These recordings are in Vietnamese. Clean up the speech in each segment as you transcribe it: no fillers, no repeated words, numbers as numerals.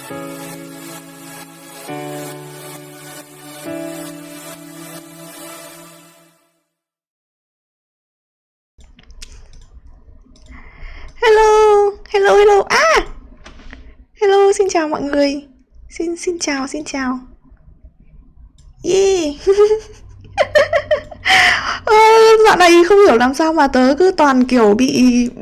Hello, hello, hello. Hello, xin chào mọi người. Xin chào. Yeah. Dạo này không hiểu làm sao mà tớ cứ toàn kiểu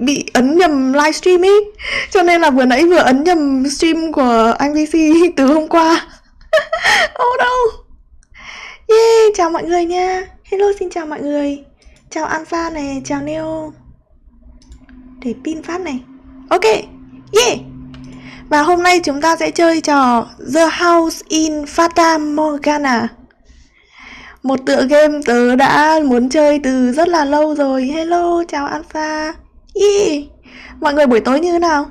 bị ấn nhầm livestream ấy. Cho nên là vừa nãy vừa ấn nhầm stream của anh VC từ hôm qua. Oh no. Yeah, chào mọi người nha. Hello, xin chào mọi người. Chào Alpha này, chào Neo. Để pin phát này. Ok, yeah. Và hôm nay chúng ta sẽ chơi trò The House in Fata Morgana. Một tựa game tớ đã muốn chơi từ rất là lâu rồi. Hello, chào Alpha. Yeah. Mọi người buổi tối như thế nào?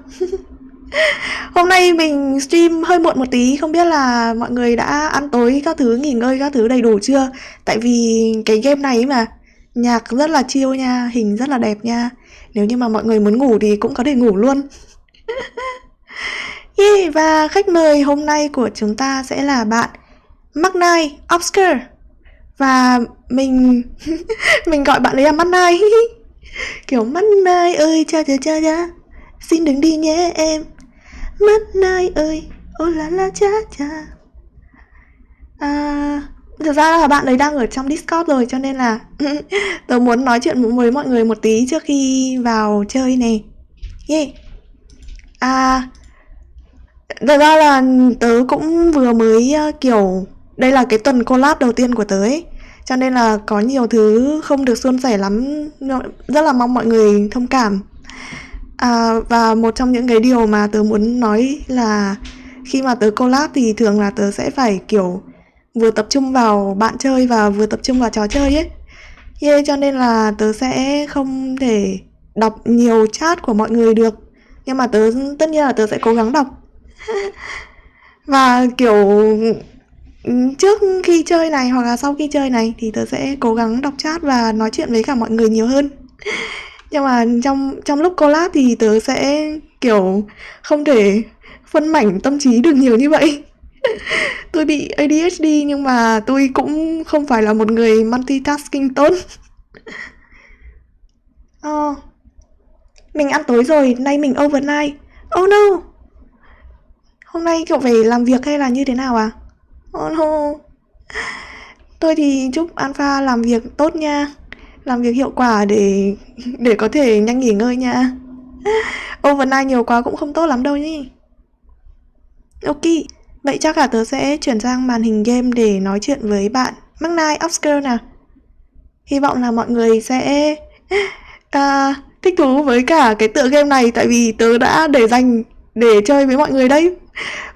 Hôm nay mình stream hơi muộn một tí. Không biết là mọi người đã ăn tối các thứ, nghỉ ngơi các thứ đầy đủ chưa? Tại vì cái game này mà nhạc rất là chill nha, hình rất là đẹp nha. Nếu như mà mọi người muốn ngủ thì cũng có thể ngủ luôn. Yeah, và khách mời hôm nay của chúng ta sẽ là bạn McNight Obscure. Và mình mình gọi bạn ấy là McNight. Kiểu McNight ơi, cha, xin đừng đi nhé em. McNight ơi, ô la la cha. Thực ra là bạn ấy đang ở trong Discord rồi, cho nên là tớ muốn nói chuyện với mọi người một tí trước khi vào chơi này. Yeah. Thật ra là tớ cũng vừa mới kiểu đây là cái tuần collab đầu tiên của tớ ấy, cho nên là có nhiều thứ không được suôn sẻ lắm. Rất là mong mọi người thông cảm. Và một trong những cái điều mà tớ muốn nói là khi mà tớ collab thì thường là tớ sẽ phải kiểu vừa tập trung vào bạn chơi và vừa tập trung vào trò chơi ấy. Yeah, cho nên là tớ sẽ không thể đọc nhiều chat của mọi người được. Nhưng mà tất nhiên là tớ sẽ cố gắng đọc. Và kiểu trước khi chơi này hoặc là sau khi chơi này thì tớ sẽ cố gắng đọc chat và nói chuyện với cả mọi người nhiều hơn. Nhưng mà trong lúc collab thì tớ sẽ kiểu không thể phân mảnh tâm trí được nhiều như vậy. Tôi bị ADHD nhưng mà tôi cũng không phải là một người multitasking tốt. Mình ăn tối rồi, nay mình overnight. Oh no. Hôm nay cậu phải làm việc hay là như thế nào à? Oh no. Tôi thì chúc Alpha làm việc tốt nha. Làm việc hiệu quả để có thể nhanh nghỉ ngơi nha. Overnight nhiều quá cũng không tốt lắm đâu nhỉ. Ok, vậy chắc là tớ sẽ chuyển sang màn hình game để nói chuyện với bạn McNight Obscure nào. Hy vọng là mọi người sẽ thích thú với cả cái tựa game này, tại vì tớ đã để dành để chơi với mọi người đấy.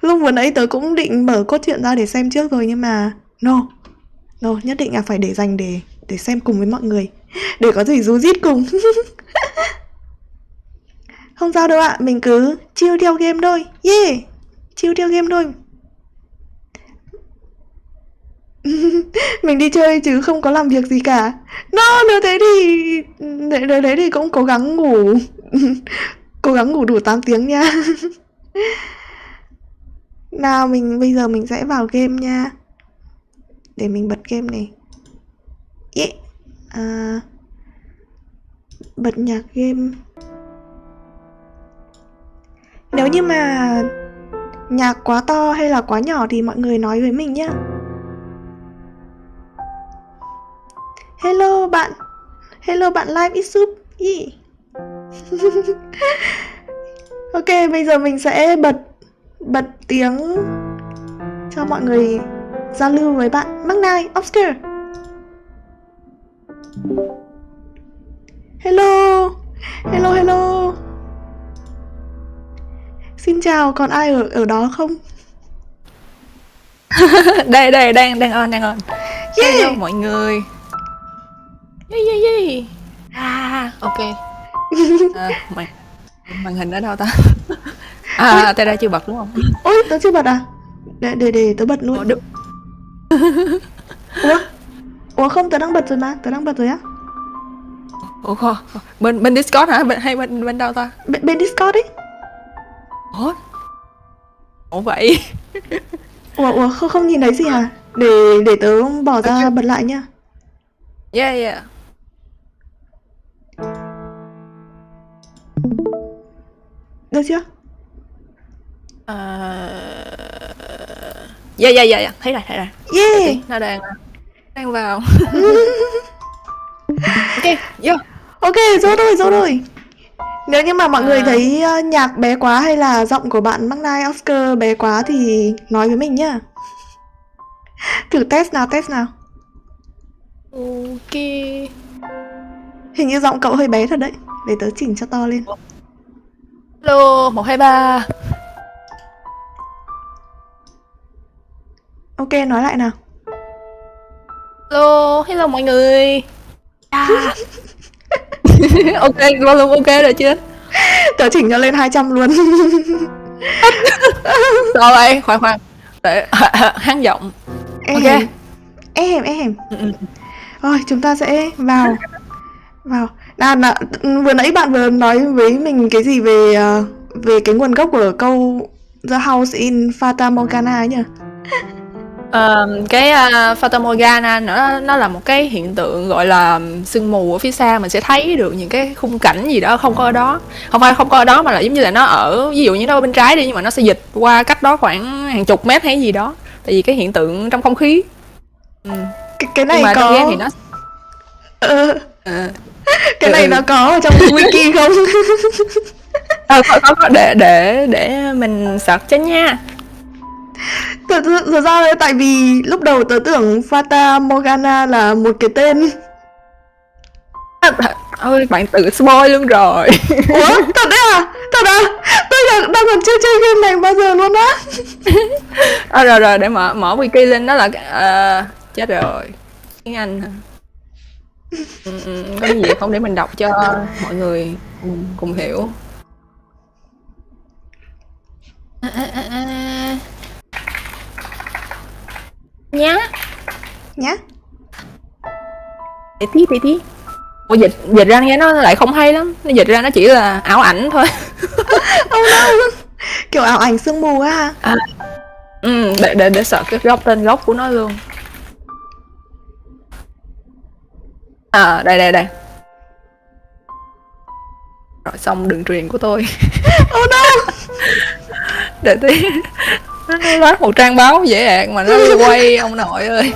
Lúc vừa nãy tớ cũng định mở cốt truyện ra để xem trước rồi, nhưng mà no, nhất định là phải để dành để xem cùng với mọi người, để có gì ru rít cùng. Không sao đâu ạ, mình cứ chill theo game thôi. Yeah, chill theo game thôi. Mình đi chơi chứ không có làm việc gì cả. Nếu thế thì cũng cố gắng ngủ. Cố gắng ngủ đủ 8 tiếng nha. Nào, bây giờ mình sẽ vào game nha. Để mình bật game này. Yeah. Bật nhạc game. Nếu như mà nhạc quá to hay là quá nhỏ thì mọi người nói với mình nhé. Hello bạn live is up. Yeah. Ok, bây giờ mình sẽ bật tiếng cho mọi người giao lưu với bạn McNight Obscure. Hello. Xin chào, còn ai ở đó không? Đây đang on. Yeah. Hello mọi người. Yeah. Ok. Màn hình ở đâu ta? Terra chưa bật đúng không? Ôi, tớ chưa bật à? Để tớ bật luôn. Ủa không, tớ đang bật rồi mà, tớ đang bật rồi á. Ủa không, bên Discord hả? Hay bên đâu ta? Bên Discord ấy. Ủa? Ủa vậy. Ủa không nhìn thấy gì hả? Để tớ bỏ ra bật lại nhá. Yeah. Được chưa? Dạ, thấy rồi. Yeah. Nó đang vào. Ok, vô. Ok, rồi rồi. Nếu như mà mọi người thấy nhạc bé quá hay là giọng của bạn McNight Oscar bé quá thì nói với mình nhá. Thử test nào. Ok. Hình như giọng cậu hơi bé thật đấy. Để tớ chỉnh cho to lên. Hello, 1, 2, 3. Ok, nói lại nào. Hello mọi người. Ok, lo luôn, ok rồi chưa? Tớ chỉnh cho lên 200 luôn. Rồi vậy, khoan. Để hắn giọng. Ok. Em. Rồi, chúng ta sẽ vào. Nào, vừa nãy bạn vừa nói với mình cái gì về cái nguồn gốc của câu The house in Fata Morgana ấy nhỉ? Cái Fata Morgana nó là một cái hiện tượng gọi là sương mù ở phía xa, mình sẽ thấy được những cái khung cảnh gì đó không có ở đó, không phải không có ở đó mà là giống như là nó ở, ví dụ như nó ở bên trái đi nhưng mà nó sẽ dịch qua cách đó khoảng hàng chục mét hay gì đó, tại vì cái hiện tượng trong không khí. Cái này Nhưng mà có trong game thì nó cái này nó có ở trong wiki không? có để mình search cho nha. Thật ra là tại vì lúc đầu tớ tưởng Fata Morgana là một cái tên. Ôi bạn tự spoil luôn rồi. Ủa? Thật đấy à? Thật à? Tôi đang còn chưa chơi game này bao giờ luôn á. Rồi để mở wiki lên, đó là chết rồi, tiếng Anh hả? Có gì không để mình đọc cho mọi người cùng hiểu. Nhá. Để tí. Ủa dịch ra nghe nó lại không hay lắm, nó dịch ra nó chỉ là ảo ảnh thôi. Oh no. Kiểu ảo ảnh sương mù á hả? Để sợ cái tên gốc của nó luôn. Đây. Rồi xong đường truyền của tôi. Oh no. Để tí. Nó loát một trang báo dễ ạt mà nó quay ông nội ơi.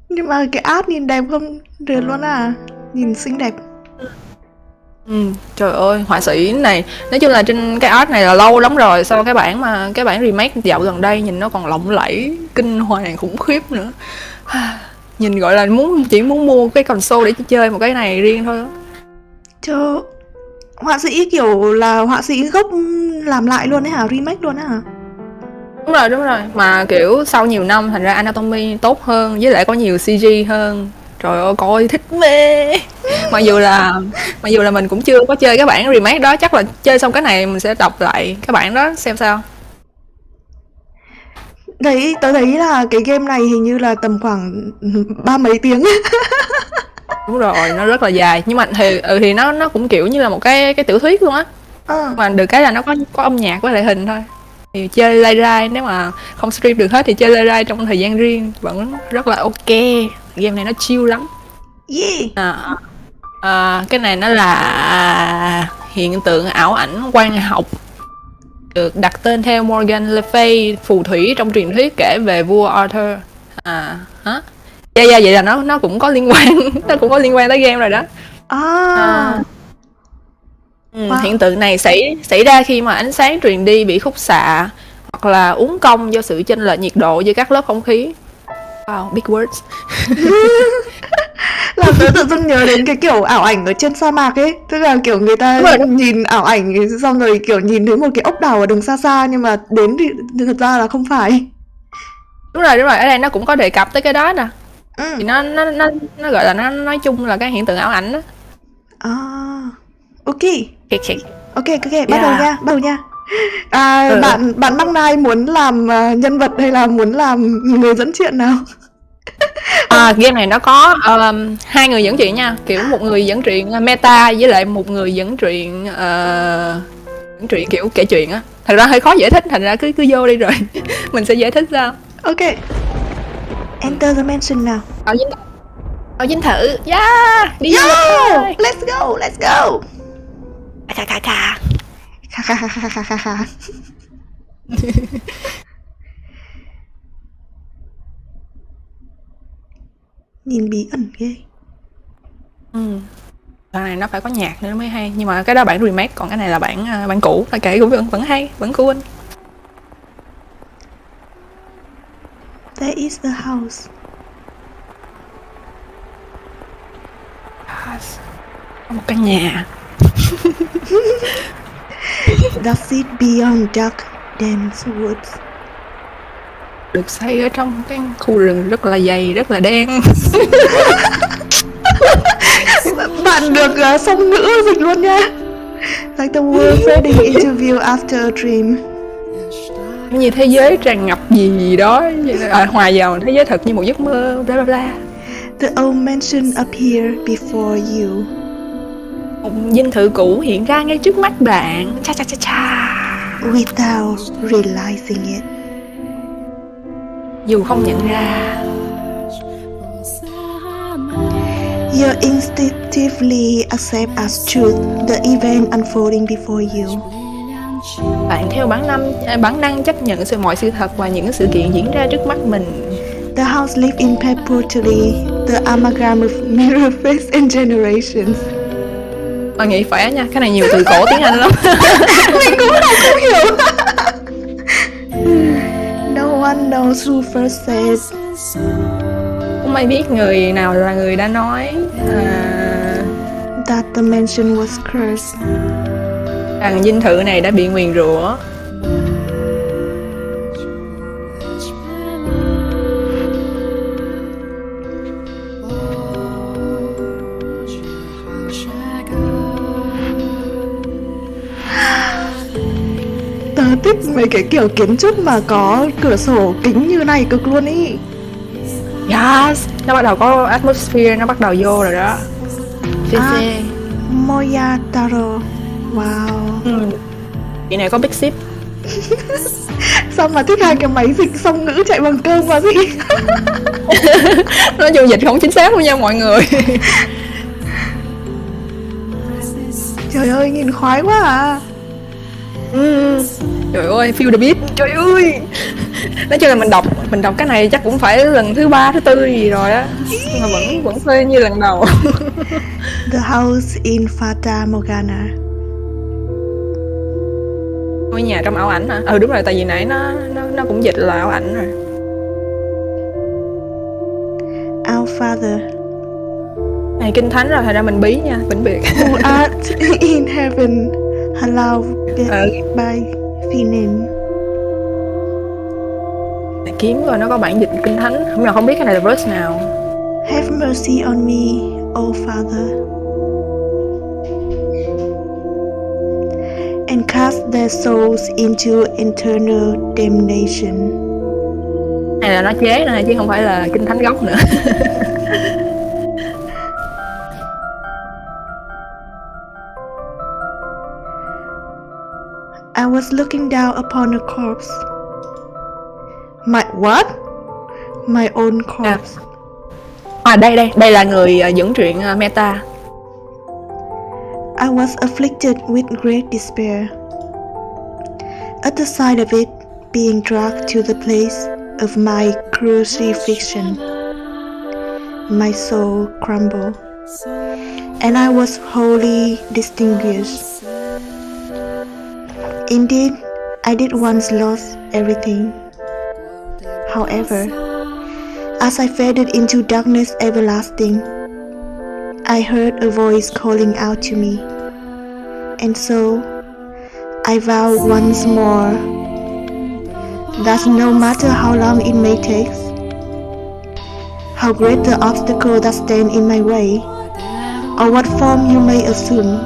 Nhưng mà cái art nhìn đẹp không? Được luôn à? Nhìn xinh đẹp. Trời ơi, họa sĩ này, nói chung là trên cái art này là lâu lắm rồi, sau cái bản remake dạo gần đây nhìn nó còn lộng lẫy, kinh hoàng khủng khiếp nữa. Nhìn gọi là chỉ muốn mua cái console để chơi một cái này riêng thôi đó. Chứ họa sĩ kiểu là họa sĩ gốc làm lại luôn ấy hả? Remake luôn á hả? Đúng rồi, mà kiểu sau nhiều năm thành ra anatomy tốt hơn, với lại có nhiều CG hơn. Trời ơi, coi thích mê. Mặc dù là mình cũng chưa có chơi cái bản remake đó, chắc là chơi xong cái này mình sẽ đọc lại cái bản đó xem sao. Tớ thấy là cái game này hình như là tầm khoảng 30 mấy tiếng. Đúng rồi, nó rất là dài, nhưng mà thì nó cũng kiểu như là một cái tiểu thuyết luôn á. Mà được cái là nó có âm nhạc với lại hình thôi. Thì chơi lai rai, nếu mà không stream được hết thì chơi lai rai trong thời gian riêng vẫn rất là ok. Game này nó chill lắm. Cái này nó là hiện tượng ảo ảnh quang học, được đặt tên theo Morgan Le Fay, phù thủy trong truyền thuyết kể về vua Arthur. Vậy là nó cũng có liên quan. Nó cũng có liên quan tới game rồi đó. Hiện tượng này xảy ra khi mà ánh sáng truyền đi bị khúc xạ hoặc là uốn cong do sự chênh lệch nhiệt độ giữa các lớp không khí. Wow, big words. Làm tớ tự dưng nhớ đến cái kiểu ảo ảnh ở trên sa mạc ấy. Tức là kiểu người ta nhìn ảo ảnh xong rồi kiểu nhìn thấy một cái ốc đảo ở đằng xa xa, nhưng mà đến thì thực ra là không phải. Đúng rồi, ở đây nó cũng có đề cập tới cái đó nè. Thì nó gọi là nó nói chung là cái hiện tượng ảo ảnh đó. Ok. Ok, bắt đầu nha. Bạn McNight muốn làm nhân vật hay là muốn làm người dẫn chuyện nào? Game này nó có 2 người dẫn chuyện nha, kiểu một người dẫn chuyện meta với lại một người dẫn chuyện truyện kiểu kể chuyện á. Thật ra hơi khó giải thích, thành ra cứ vô đi rồi mình sẽ giải thích sao. Ok. Enter the mansion now. Vào dinh thự. Yeah, đi vô. Let's go, let's go. Kha kha kha. Kha kha kha kha kha kha. Nhìn bí ẩn ghê. Đoạn này nó phải có nhạc nữa mới hay, nhưng mà cái đó bản remake, còn cái này là bản cũ, phải kể cũng vẫn hay, vẫn cool. There is the house. Một căn nhà. Does it beyond dark dense woods? Được xây ở trong cái khu rừng rất là dày, rất là đen. Bạn được song ngữ dịch luôn nha. Like the world fading into view after a dream. Như thế giới tràn ngập gì đó, hòa vào thế giới thật như một giấc mơ, bla bla bla. The old mansion appeared before you. Một dinh thự cũ hiện ra ngay trước mắt bạn. Cha cha cha cha. Without realizing it. Dù không nhận ra. You instinctively accept as truth the event unfolding before you. Bạn theo bản năng chấp nhận mọi sự thật và những sự kiện diễn ra trước mắt mình. The house lived in perpetually, the amalgam of mirror face and generations. Bạn nghĩ phải nha, cái này nhiều từ cổ tiếng Anh lắm. Mình cũng không hiểu. No one knows who first said. Không ai biết người nào là người đã nói that the mansion was cursed. Rằng dinh thự này đã bị nguyền rủa. Tớ thích mấy cái kiểu kiến trúc mà có cửa sổ kính như này cực luôn ý. Yes, nó bắt đầu có atmosphere, nó bắt đầu vô rồi đó. Moyataro. Wow. Chị này có big ship. Sao mà thích hai cái máy dịch song ngữ chạy bằng cơm mà gì. Nói chung dịch không chính xác luôn nha mọi người. Trời ơi, nhìn khoái quá à. Trời ơi, feel the beat. Trời ơi. Nói chung là mình đọc cái này chắc cũng phải lần thứ 3, thứ 4 gì rồi á. Nhưng mà vẫn phê như lần đầu. The house in Fata, Morgana. Ngôi nhà trong ảo ảnh hả? Đúng rồi, tại vì nãy nó cũng dịch là ảo ảnh rồi. Our Father. Này kinh thánh rồi, thành ra mình bí nha, vĩnh biệt. Who art in heaven, hallowed by thy name. Kiếm rồi nó có bản dịch kinh thánh, không biết cái này là verse nào. Have mercy on me, O Father, and cast their souls into eternal damnation. Này là nó chế nè, chứ không phải là kinh thánh gốc nữa. I was looking down upon a corpse. My what? My own corpse. Đây là người dẫn truyện meta. I was afflicted with great despair. At the sight of it being dragged to the place of my crucifixion, my soul crumbled, and I was wholly distinguished. Indeed, I did once lost everything. However, as I faded into darkness everlasting, I heard a voice calling out to me, and so I vowed once more that no matter how long it may take, how great the obstacle that stands in my way, or what form you may assume,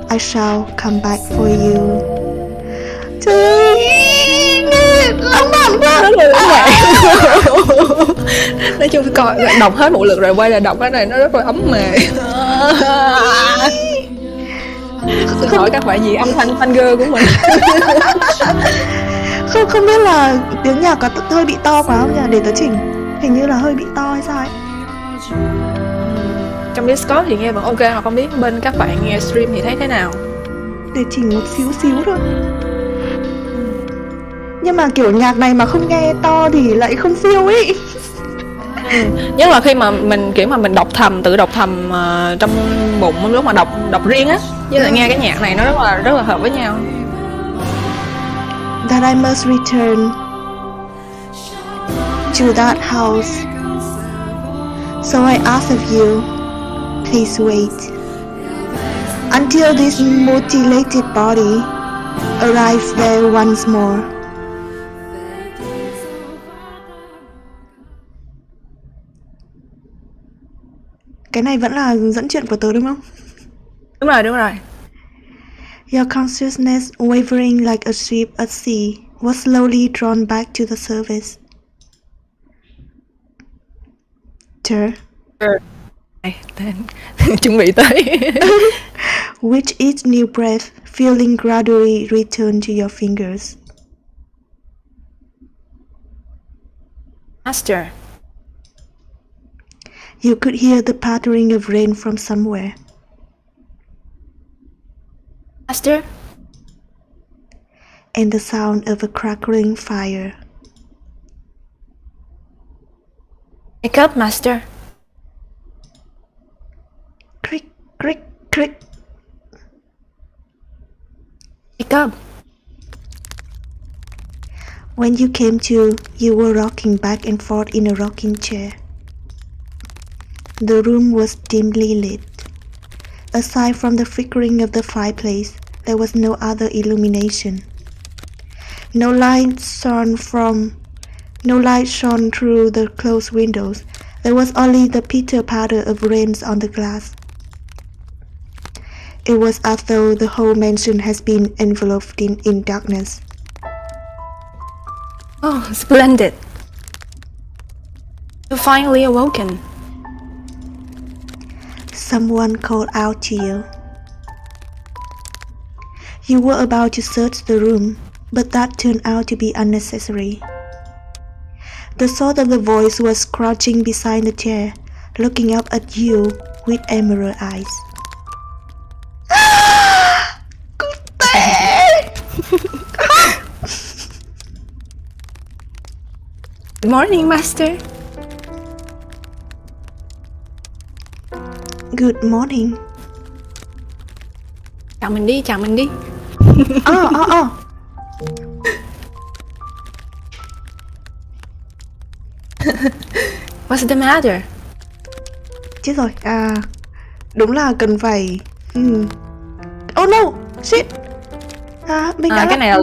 I shall come back for you. Trời ơi, lãng mạn quá. Rất là lãng mạn. Nói chung coi đọc hết một lượt rồi quay lại đọc cái này nó rất là ấm mề. Xin hỏi các bạn gì âm thanh fan girl của mình? Không biết là tiếng nhạc có hơi bị to quá không nhỉ? Để tớ chỉnh. Hình như là hơi bị to hay sao ấy. Trong Discord thì nghe vẫn ok, mà không biết bên các bạn nghe stream thì thấy thế nào? Để chỉnh một xíu thôi. Nhưng mà kiểu nhạc này mà không nghe to thì lại không feel ấy. Nhất là khi mà mình kiểu mà mình tự đọc thầm trong bụng lúc mà đọc riêng á, với lại nghe cái nhạc này nó rất là hợp với nhau. That I must return to that house. So I ask of you, please wait until this mutilated body arrives there once more. Cái này vẫn là dẫn chuyện của tớ đúng không? Đúng rồi. Your consciousness, wavering like a ship at sea, was slowly drawn back to the surface. Terra. Chuẩn bị tới. With each new breath, feeling gradually return to your fingers. Master. You could hear the pattering of rain from somewhere. Master. And the sound of a crackling fire. Wake up, Master. Crick, crick, crick. Wake up. When you came to, you were rocking back and forth in a rocking chair. The room was dimly lit. Aside from the flickering of the fireplace, there was no other illumination. No light shone through the closed windows. There was only the pitter-patter of rains on the glass. It was as though the whole mansion has been enveloped in darkness. Oh, splendid. You're finally awoken. Someone called out to you. You were about to search the room, but that turned out to be unnecessary. The source of the voice was crouching beside the chair, looking up at you with emerald eyes. Good morning, Master. Good morning. Chào mình đi. What's the matter? Chết rồi, đúng là cần phải... Oh no, shit. Mình đã... cái này là...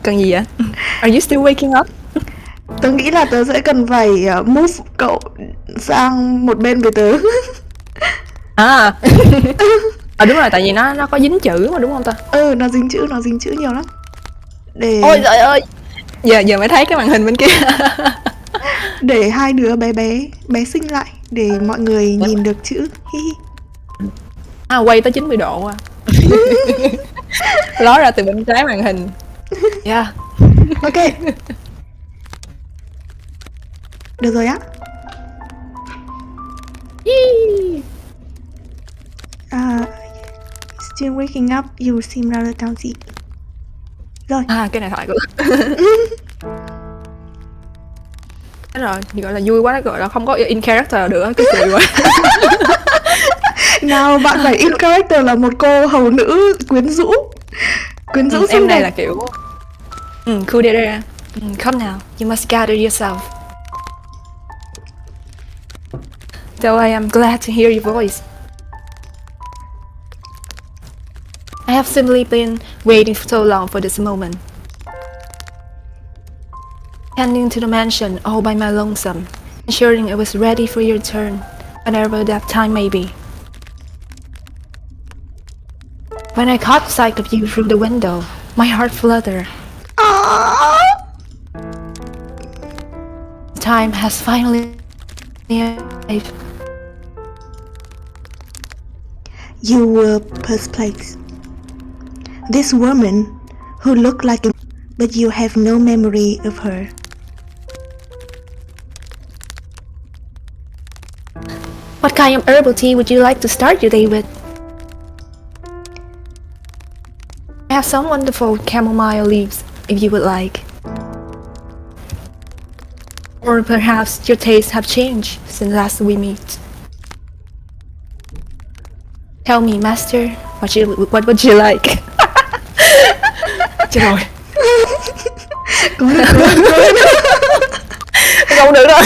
Cần gì vậy? Are you still waking up? Tớ nghĩ là tớ sẽ cần phải move cậu sang một bên với tớ. Đúng rồi, tại vì nó có dính chữ mà đúng không ta? Nó dính chữ nhiều lắm. Ôi trời ơi, giờ mới thấy cái màn hình bên kia. Để hai đứa bé xinh lại để mọi người nhìn được chữ. Quay tới 90 độ à. Ló ra từ bên trái màn hình. Yeah. Ok. Được rồi á. Still waking up, you seem rather drowsy. Rồi. Cái này thoại của Thế rồi, gọi là vui quá, gọi là không có in character nữa, cái cười quá. Nào bạn phải in character là một cô hầu nữ quyến rũ em này là kiểu Kudera. Come now, you must gather yourself. Though I am glad to hear your voice. I have simply been waiting for so long for this moment. Tending to the mansion all by my lonesome, ensuring it was ready for your return, whenever that time may be. When I caught sight of you through the window, my heart fluttered. The time has finally arrived. You were perplexed. This woman, who looked like a... but you have no memory of her. What kind of herbal tea would you like to start your day with? I have some wonderful chamomile leaves, if you would like. Or perhaps your tastes have changed since last we meet. Tell me, master, what would you like? Chết rồi. Không được rồi.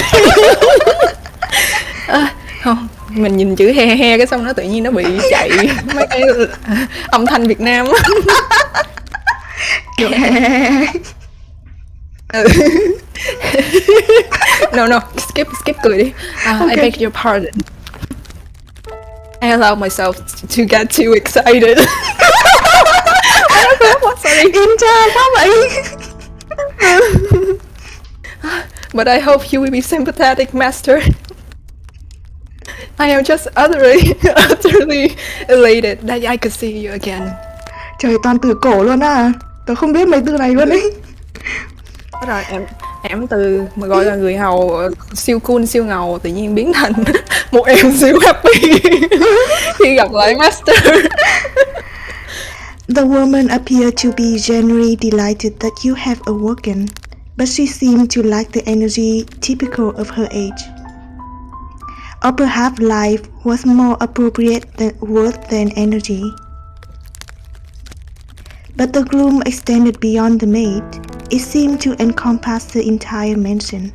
Không, mình nhìn chữ he he cái xong nó tự nhiên nó bị chạy mấy cái âm thanh Việt Nam. No, skip cười đi. I beg your pardon. I allow myself to get too excited. Sorry. Im cha quá vậy. But I hope you will be sympathetic, master. I am just utterly elated that I could see you again. Trời, toàn từ cổ luôn à. Tớ không biết mấy từ này luôn ấy. Đó rồi, em từ mà gọi là người hầu siêu cool, siêu ngầu tự nhiên biến thành một em siêu happy khi gặp lại master. The woman appeared to be genuinely delighted that you have awoken, but she seemed to lack the energy typical of her age. Or perhaps life was more appropriate than energy. But the gloom extended beyond the maid. It seemed to encompass the entire mansion.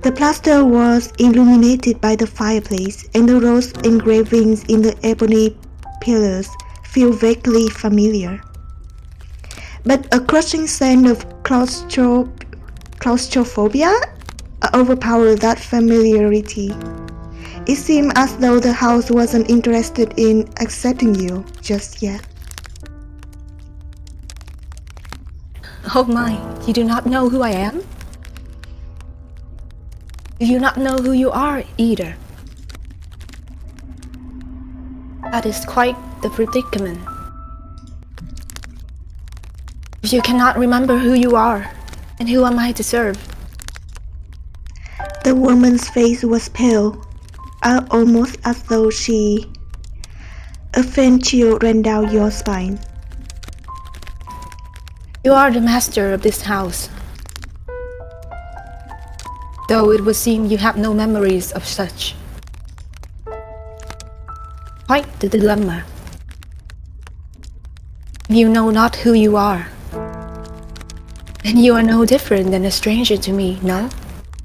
The plaster was illuminated by the fireplace, and the rose engravings in the ebony pillars feel vaguely familiar. But a crushing sense of claustrophobia overpowered that familiarity. It seemed as though the house wasn't interested in accepting you just yet. Oh my, you do not know who I am? You do not know who you are either. That is quite the predicament. If you cannot remember who you are, then who am I to serve? The woman's face was pale, almost as though a faint chill ran down your spine. You are the master of this house. Though it would seem you have no memories of such. Quite the dilemma. You know not who you are. Then you are no different than a stranger to me, no?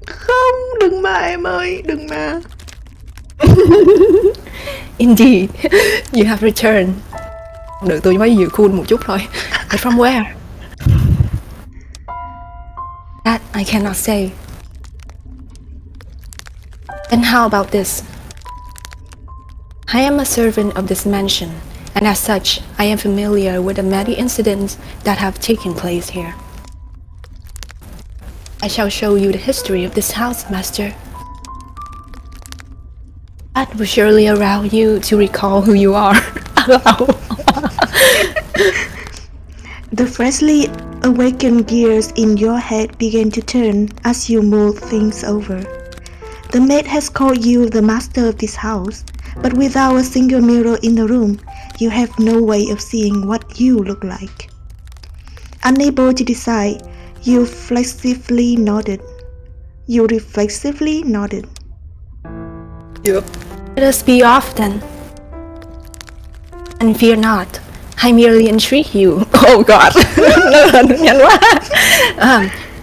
Không, đừng mà em ơi, đừng mà. Indeed, you have returned. Không được, tôi mới vừa cool một chút thôi. But from where? That I cannot say. Then how about this? I am a servant of this mansion, and as such, I am familiar with the many incidents that have taken place here. I shall show you the history of this house, master. That will surely allow you to recall who you are. The freshly awakened gears in your head began to turn as you mulled things over. The maid has called you the master of this house, but without a single mirror in the room, you have no way of seeing what you look like. Unable to decide, you reflexively nodded. Yep. Let us be off then. And fear not, I merely entreat you. Oh god. Nó nhanh quá.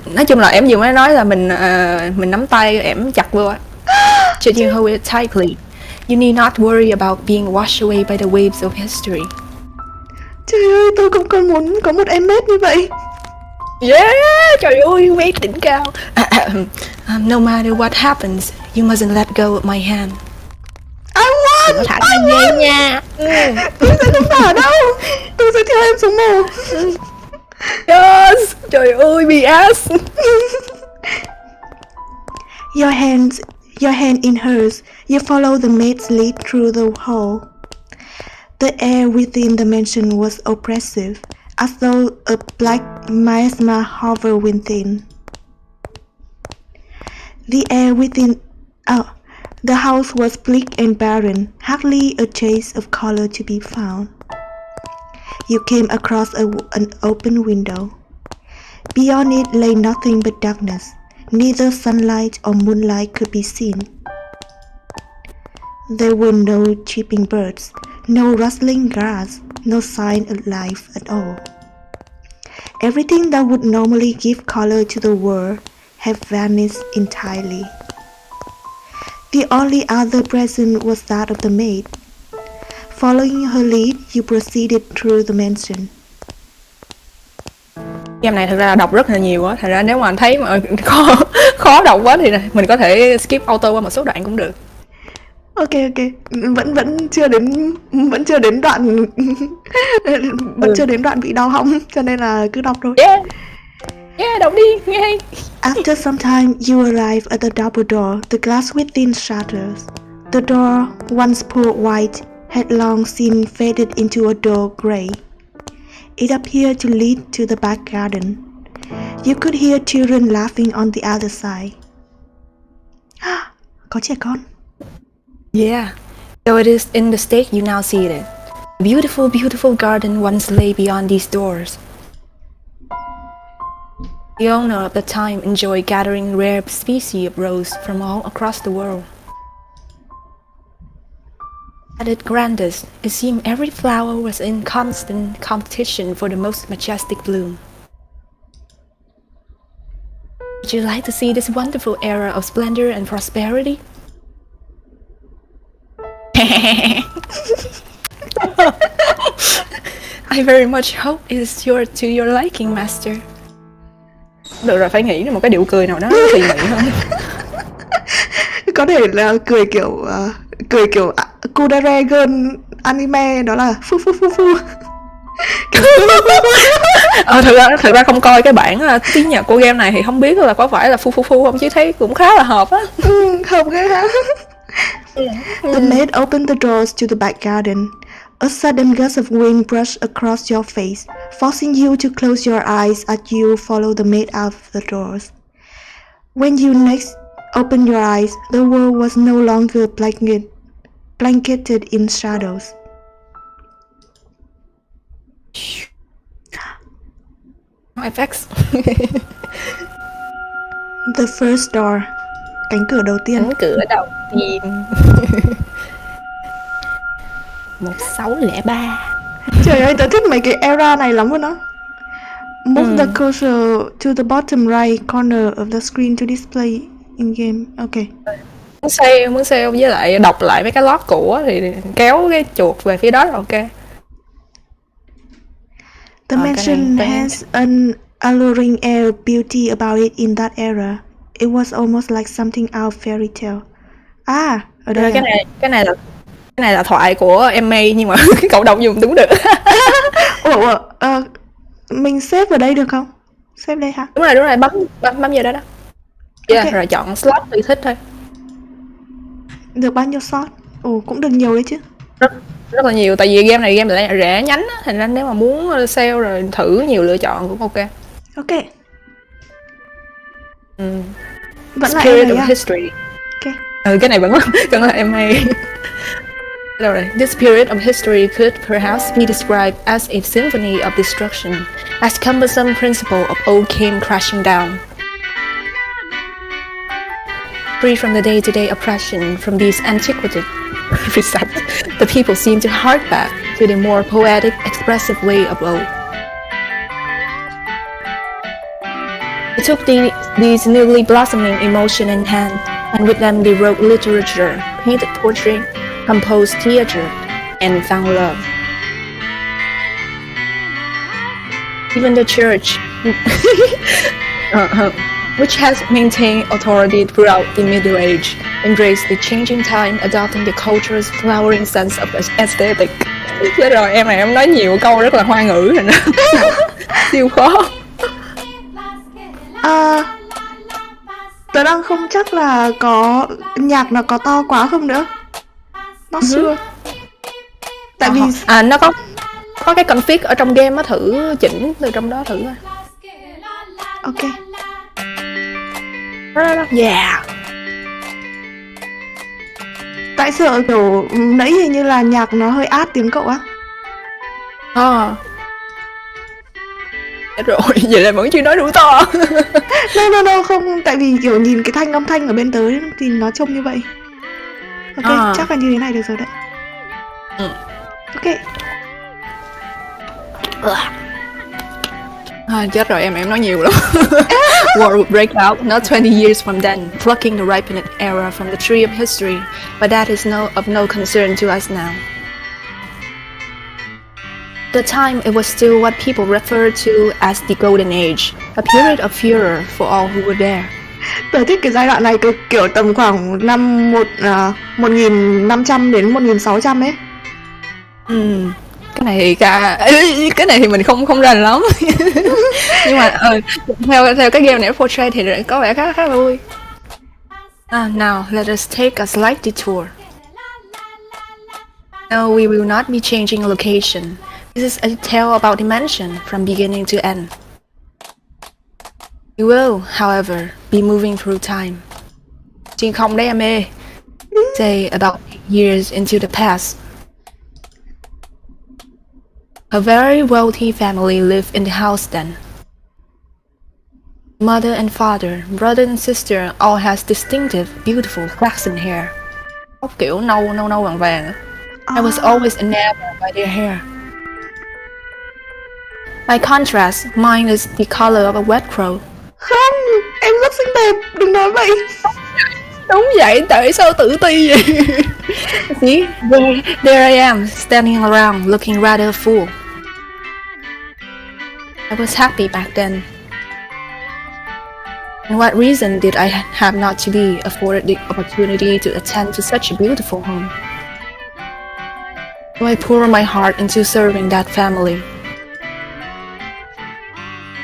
Nói chung là em vừa mới nói là mình nắm tay em chặt vô á. Should you hold it tightly, you need not worry about being washed away by the waves of history. Trời ơi, tôi cũng còn muốn có một em maid như vậy. Yeah, trời ơi, maid đỉnh cao. No matter what happens, you mustn't let go of my hand. I want! Thả tay về nha. Tôi sẽ không thả đâu. Tôi sẽ theo em xuống mồ. Yes, trời ơi, BS. Your hand in hers, You follow the maid's lead through the hall. The air within the mansion was oppressive, as though a black miasma hovered within. The house was bleak and barren, hardly a trace of color to be found. You came across an open window. Beyond it lay nothing but darkness. Neither sunlight or moonlight could be seen. There were no chirping birds, no rustling grass, no sign of life at all. Everything that would normally give color to the world had vanished entirely. The only other present was that of the maid. Following her lead, you proceeded through the mansion. Game này thực ra là đọc rất là nhiều á, thật ra nếu mà thấy mà khó đọc quá thì mình có thể skip auto qua một số đoạn cũng được. Ok, vẫn chưa đến đoạn chưa đến đoạn bị đau họng, cho nên là cứ đọc thôi. Yeah, đọc đi, nghe hay. After some time, you arrive at the double door. The glass within shatters. The door, once pure white, had long since faded into a dull grey. It appeared to lead to the back garden. You could hear children laughing on the other side. Có trẻ con. Yeah, though it is in the state you now see it. A beautiful, beautiful garden once lay beyond these doors. The owner of the time enjoyed gathering rare species of rose from all across the world. At its grandest, it seemed every flower was in constant competition for the most majestic bloom. Would you like to see this wonderful era of splendor and prosperity? I very much hope it is to your liking, master. Được rồi, phải nghĩ ra một cái điệu cười nào đó tùy mị hơn. Có thể là cười kiểu Kudere Girl anime, đó là phu phu phu phu. Thực ra không coi cái bản tiếng Nhật của game này thì không biết là có phải là phu phu phu không, chứ thấy cũng khá là hợp á. Hợp ghê hả? The maid opened the doors to the back garden. A sudden gust of wind brushed across your face, forcing you to close your eyes as you followed the maid out of the doors. When you next opened your eyes, the world was no longer blanketed in shadows. No effects. The first door. Cánh cửa đầu tiên. 1603. Trời ơi, tớ thích mấy cái era này lắm luôn á. Move the cursor to the bottom right corner of the screen to display in game. Ok. Muốn save với lại đọc lại mấy cái log cũ thì kéo cái chuột về phía đó là ok. The mansion has an alluring air of beauty about it in that era. It was almost like something out of fairy tale. Ở đây cái này là thoại của MA nhưng mà cậu đọc dùng đúng được. Mình save vào đây được không? Save đây hả? Đúng rồi, bấm vào đó. Yeah, rồi chọn slot tùy thích thôi. Được bao nhiêu slot? Cũng được nhiều đấy chứ. Rất là nhiều, tại vì game này lại rẻ nhánh á, thành ra nếu mà muốn sale rồi thử nhiều lựa chọn cũng ok. Ok. Vẫn là Spirit MA of History. Ok. Cái này vẫn là MA. Đâu rồi? This period of history could perhaps be described as a symphony of destruction, as cumbersome principle of old came crashing down. Free from the day-to-day oppression from these antiquated precepts, the people seem to hark back to the more poetic, expressive way of old. They took these newly blossoming emotion in hand, and with them they wrote literature, painted poetry, composed theater, and found love. Even the church, which has maintained authority throughout the Middle Age, embraced the changing time, adopting the culture's flowering sense of aesthetic. Thế rồi em nói nhiều câu rất là hoa ngữ rồi đó. Siêu khó. Tớ đang không chắc là có nhạc nó có to quá không nữa. Not sure. Tại vì nó có cái config ở trong game á, thử chỉnh từ trong đó thử coi. ok. Yeah. Tại sợ kiểu nãy hình như là nhạc nó hơi át tiếng cậu á. Rồi, vậy là vẫn chưa nói đủ to. No, không, tại vì kiểu nhìn cái âm thanh ở bên tới thì nó trông như vậy. Ok, chắc là như thế này được rồi đấy. Ok. Chết rồi, em nói nhiều lắm. War would break out not 20 years from then, plucking the ripened era from the tree of history, but that is of no concern to us now. The time it was still what people refer to as the Golden Age, a period of furor for all who were there. Tớ thích cái giai đoạn này kiểu tầm khoảng năm 1500 đến 1600 ấy. Cái này thì mình không rành lắm. Nhưng mà theo cái game này portray thì có vẻ khá là vui. Now let us take a slight detour. No, we will not be changing location. This is a tale about dimension from beginning to end. We will, however, be moving through time. Chứ không đấy em ơi. Say about 8 years into the past. A very wealthy family lived in the house then. Mother and father, brother and sister all has distinctive, beautiful flaxen hair. Tóc kiểu nâu vàng vàng. I was always enamored by their hair. By contrast, mine is the color of a wet crow. Không, em rất xinh đẹp, đừng nói vậy. Đúng vậy, tại sao tự ti vậy? See, there I am, standing around, looking rather fool. I was happy back then. And what reason did I have not to be afforded the opportunity to attend to such a beautiful home? So I pour my heart into serving that family.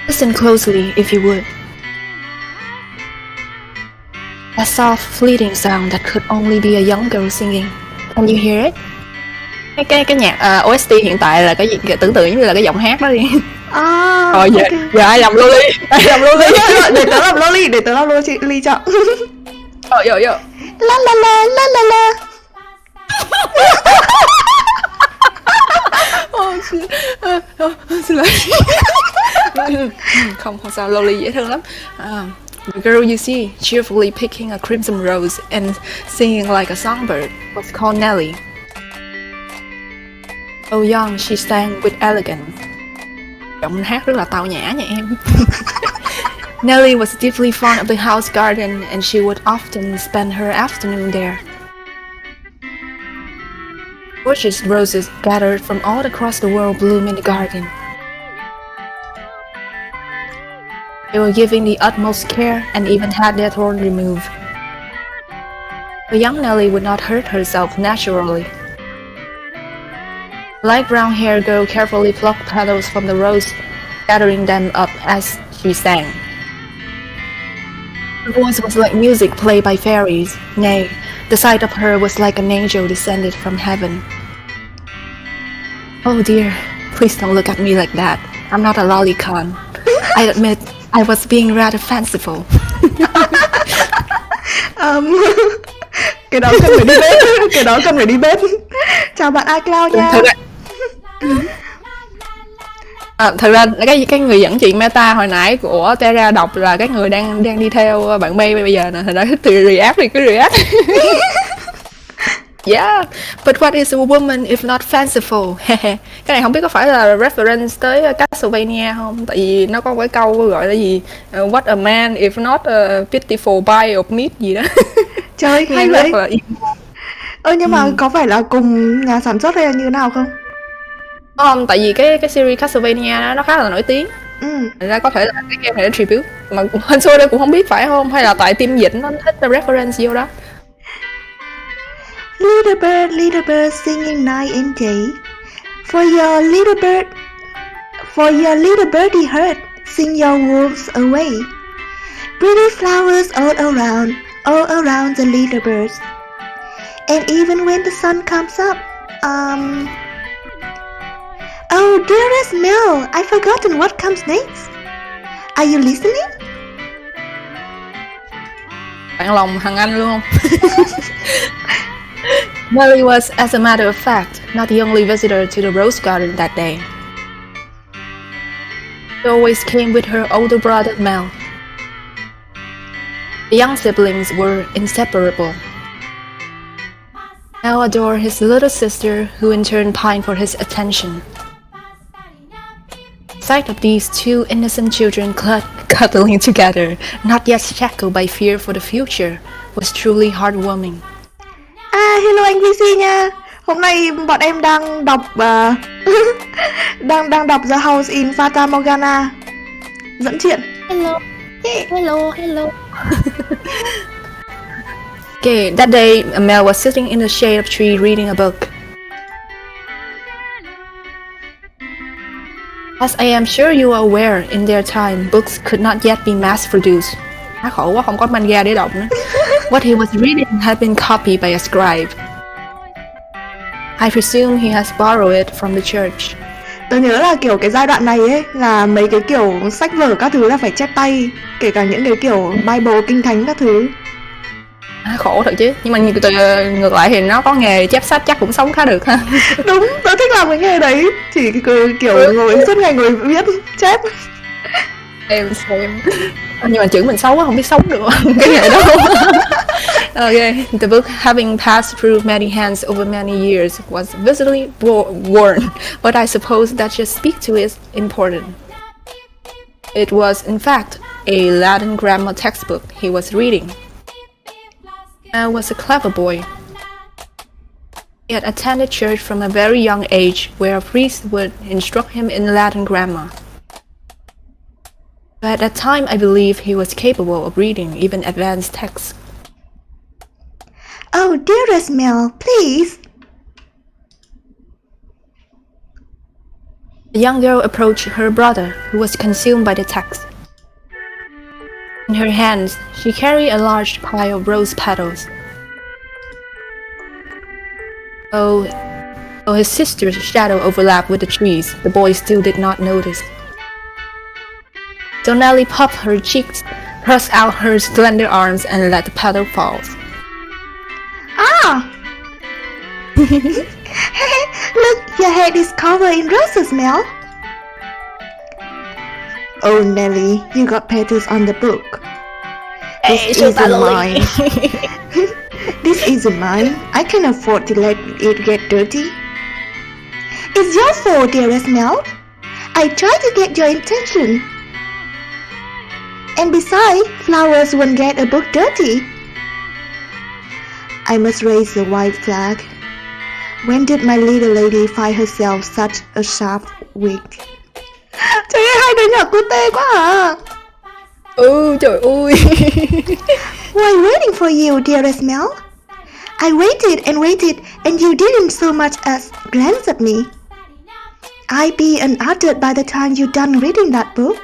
Listen closely, if you would. A soft, fleeting sound that could only be a young girl singing. Can you hear it? Cái nhạc OST hiện tại là cái gì? Tưởng tượng giống như là cái giọng hát đó đi. Rồi giờ ai làm Loli? Để tớ làm Loli chọn. Yo. La la la la la la. Xin lỗi. Không sao, Loli dễ thương lắm. The girl you see, cheerfully picking a crimson rose and singing like a songbird, was called Nellie. So young, she sang with elegance. Giọng hát rất là tao nhã nha em. Nellie was deeply fond of the house garden and she would often spend her afternoon there. Gorgeous roses gathered from all across the world bloom in the garden. They were given the utmost care and even had their thorn removed. The young Nellie would not hurt herself naturally. Light brown hair girl carefully plucked petals from the rose, gathering them up as she sang. Her voice was like music played by fairies. Nay, the sight of her was like an angel descended from heaven. Oh dear, please don't look at me like that. I'm not a lolicon. I admit I was being rather fanciful. Cái đó cần phải đi bếp. Chào bạn iCloud nha. Thật ra cái người dẫn chuyện meta hồi nãy của Terra đọc là cái người đang đi theo bạn May bây giờ nè, thành ra thích từ react thì cứ react. Yeah, but what is a woman if not fanciful? Cái này không biết có phải là reference tới Castlevania không? Tại vì nó có cái câu gọi là gì? What a man if not a pitiful bite of meat gì đó. Trời, hay vậy. Nhưng mà có phải là cùng nhà sản xuất hay là như thế nào không? Không, tại vì cái series Castlevania đó, nó khá là nổi tiếng. Thành ra có thể là cái game này là tribute. Mà hên xui đây cũng không biết phải không? Hay là tại team dịch nó thích reference vô đó. Little bird singing night and day. For your little birdie heard, sing your wolves away. Pretty flowers all around the little birds. And even when the sun comes up, oh, dearest Mel, I've forgotten what comes next. Are you listening? Bạn lòng thằng Anh luôn không? Melly was, as a matter of fact, not the only visitor to the rose garden that day. She always came with her older brother Mel. The young siblings were inseparable. Mel adored his little sister, who in turn pined for his attention. The sight of these two innocent children cuddling together, not yet shackled by fear for the future, was truly heartwarming. Hello anh VC nha. Hôm nay bọn em đang đọc đang đọc The House in Fata Morgana. Dẫn chuyện. Hello. Hello. Okay, that day, Mel was sitting in the shade of a tree reading a book. As I am sure you are aware, in their time, books could not yet be mass-produced. Khổ quá, không có manga để đọc nữa. What he was reading had been copied by a scribe. I presume he has borrowed it from the church. Tớ nhớ là kiểu cái giai đoạn này ấy là mấy cái kiểu sách vở các thứ là phải chép tay, kể cả những cái kiểu Bible kinh thánh các thứ. Khổ thật chứ, nhưng mà ngược lại thì nó có nghề chép sách chắc cũng sống khá được ha. Đúng, tớ thích làm cái nghề đấy, chỉ kiểu ngồi suốt ngày ngồi viết chép. Em xem. Nhưng mà chữ mình xấu quá, không biết sống được cái nghề đó. Okay, the book, having passed through many hands over many years, was visibly worn, but I suppose that just speaks to its importance. It was, in fact, a Latin grammar textbook he was reading. Mel was a clever boy. He had attended church from a very young age, where a priest would instruct him in Latin grammar. But at that time, I believe he was capable of reading even advanced texts. Oh, dearest Mel, please. The young girl approached her brother, who was consumed by the text. In her hands, she carried a large pile of rose petals. Though his sister's shadow overlapped with the trees, the boy still did not notice. So Nellie puffed her cheeks, thrust out her slender arms, and let the petal fall. Ah! Look, your head is covered in roses, Mel. Oh, Nelly, you got petals on the book. This isn't mine. This isn't mine. I can afford to let it get dirty. It's your fault, dearest Mel. I tried to get your attention. And besides, flowers won't get a book dirty. I must raise the white flag. When did my little lady find herself such a sharp wig? Trời ơi, hai đứa nhỏ cute quá à. Trời ơi. While waiting for you, dearest Mel, I waited, and you didn't so much as glance at me. I'd be unuttered by the time you're done reading that book.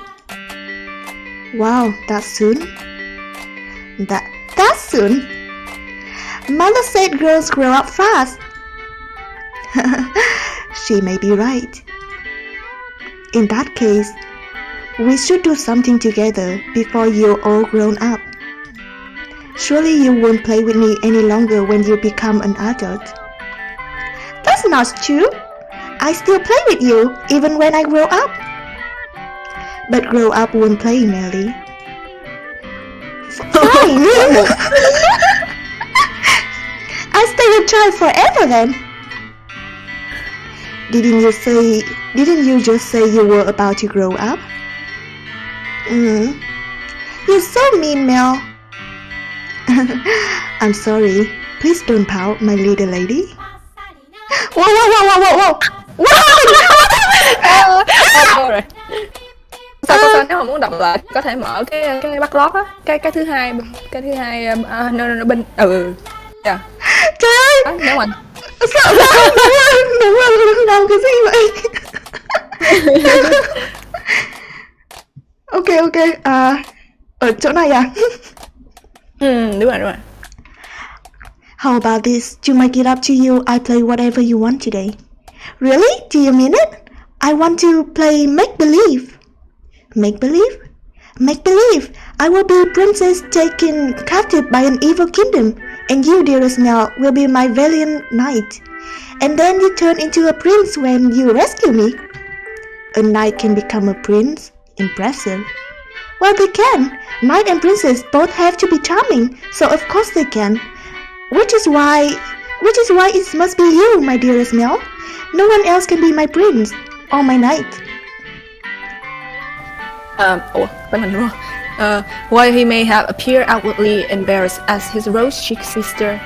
Wow, that soon? That soon? Mother said girls grow up fast. She may be right. In that case, we should do something together before you're all grown up. Surely you won't play with me any longer when you become an adult. That's not true. I still play with you even when I grow up. But grow up won't play, Melly. Fine. I stay a child forever then. Didn't you just say you were about to grow up? You're so mean, Mel. I'm sorry. Please don't pout, my little lady. Whoa. Rồi. Sao nếu mà muốn đọc lại có thể mở cái backlog á, cái thứ hai nó bên yeah. Trời ơi. Đó, nếu mà sợ quá. Đúng rồi, làm cái gì vậy? Ok. Ở chỗ này à? Đúng rồi. How about this? To make it up to you, I play whatever you want today. Really? Do you mean it? I want to play make-believe. Make-believe? Make-believe. I will be a princess taken captive by an evil kingdom, and you, dearest Mel, will be my valiant knight. And then you turn into a prince when you rescue me. A knight can become a prince. Impressive. Well, they can. Knight and princess both have to be charming, so of course they can. Which is why it must be you, my dearest Mel. No one else can be my prince or my knight. Tới mình đúng không? While he may have appeared outwardly embarrassed as his rose-cheeked sister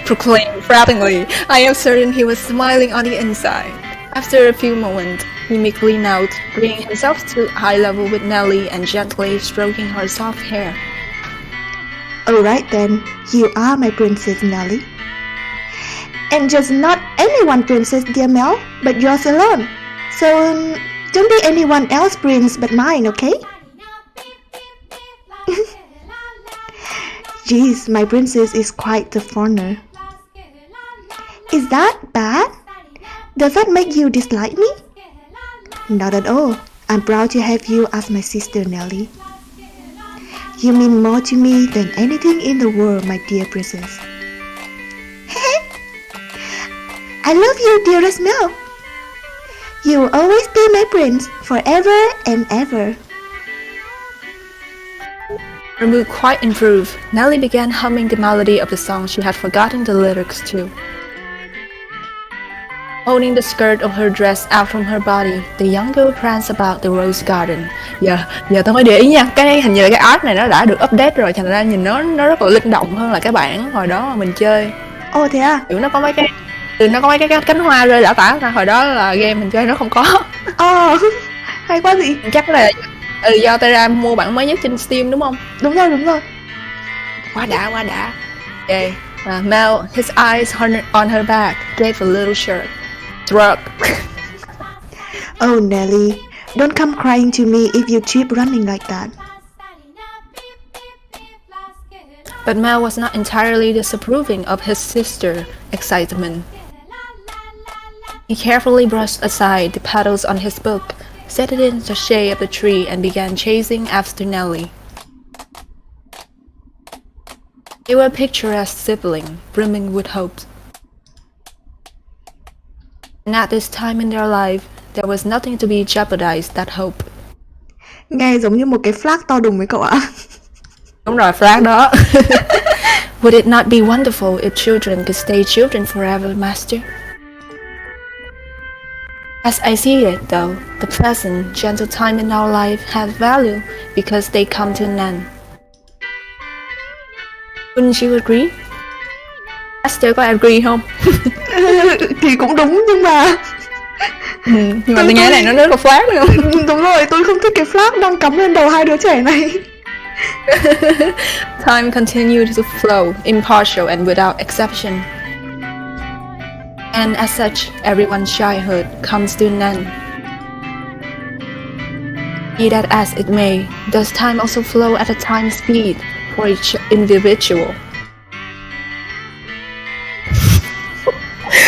proclaimed frowningly, I am certain he was smiling on the inside. After a few moments, he meekly knelt, bringing himself to eye level with Nellie and gently stroking her soft hair. Alright then, you are my princess, Nellie. And just not any one princess, dear Mel, but yours alone. So, don't be anyone else's prince but mine, okay? Jeez, my princess is quite the foreigner. Is that bad? Does that make you dislike me? Not at all. I'm proud to have you as my sister, Nellie. You mean more to me than anything in the world, my dear princess. I love you, dearest Mel. You will always be my prince, forever and ever. Her mood quite improved. Nellie began humming the melody of the song she had forgotten the lyrics to. Holding the skirt of her dress out from her body, the young girl pranced about the rose garden. Giờ tôi mới để ý nha, cái hình như cái art này nó đã được update rồi, thành ra nhìn nó rất là linh động hơn là cái bản hồi đó mà mình chơi. Ồ thế à? Kiểu nó có mấy cái cánh hoa rơi lả tả ra, hồi đó là game mình chơi nó không có. Hay quá gì? Chắc là do Terra mua bản mới nhất trên Steam đúng không? Đúng rồi. Quá đã. Okay. Mel, his eyes on her back, gave a little shrug. Oh, Nellie, don't come crying to me if you keep running like that. But Mel was not entirely disapproving of his sister's excitement. He carefully brushed aside the petals on his book, set it in the shade of the tree, and began chasing after Nellie. They were a picturesque sibling, brimming with hope. And at this time in their life, there was nothing to be jeopardized that hope. Nghe giống như một cái flag to đùng với cậu ạ. Đúng rồi, flag đó. Would it not be wonderful if children could stay children forever, Master? As I see it, though, the present, gentle time in our life has value because they come to an end. Wouldn't you agree? Master có agree không? Thì cũng đúng nhưng mà... nhưng mà tôi nghe này nó rất là flag đúng không? Đúng rồi, tôi không thích cái flag đang cắm lên đầu hai đứa trẻ này. Time continued to flow, impartial and without exception. And as such, everyone's childhood comes to an end. Be that as it may, does time also flow at a time speed for each individual?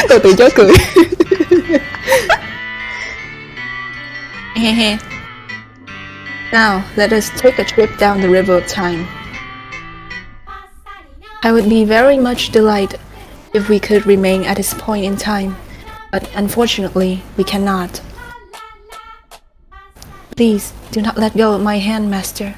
Tôi tự chối cười. Now, let us take a trip down the river of time. I would be very much delighted if we could remain at this point in time, but unfortunately, we cannot. Please, do not let go of my hand, Master.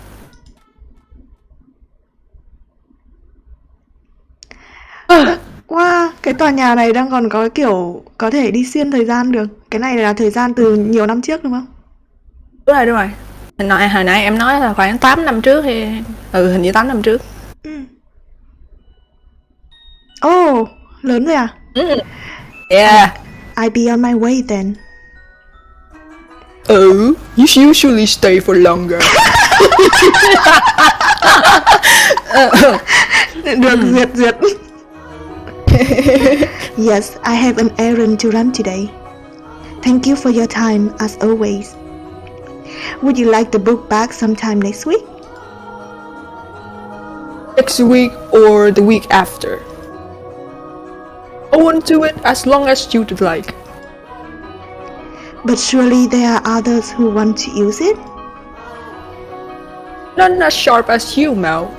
Wow, cái tòa nhà này đang còn có kiểu có thể đi xuyên thời gian được. Cái này là thời gian từ nhiều năm trước đúng không? Đúng rồi. Hồi nãy em nói là khoảng 8 năm trước thì... hình như 8 năm trước. Oh, lớn rồi à? Yeah. I'll be on my way then. You usually stay for longer. Được, duyệt. Yes, I have an errand to run today. Thank you for your time, as always. Would you like the book back sometime next week? Next week or the week after. I won't do it as long as you'd like. But surely there are others who want to use it? None as sharp as you, Mel.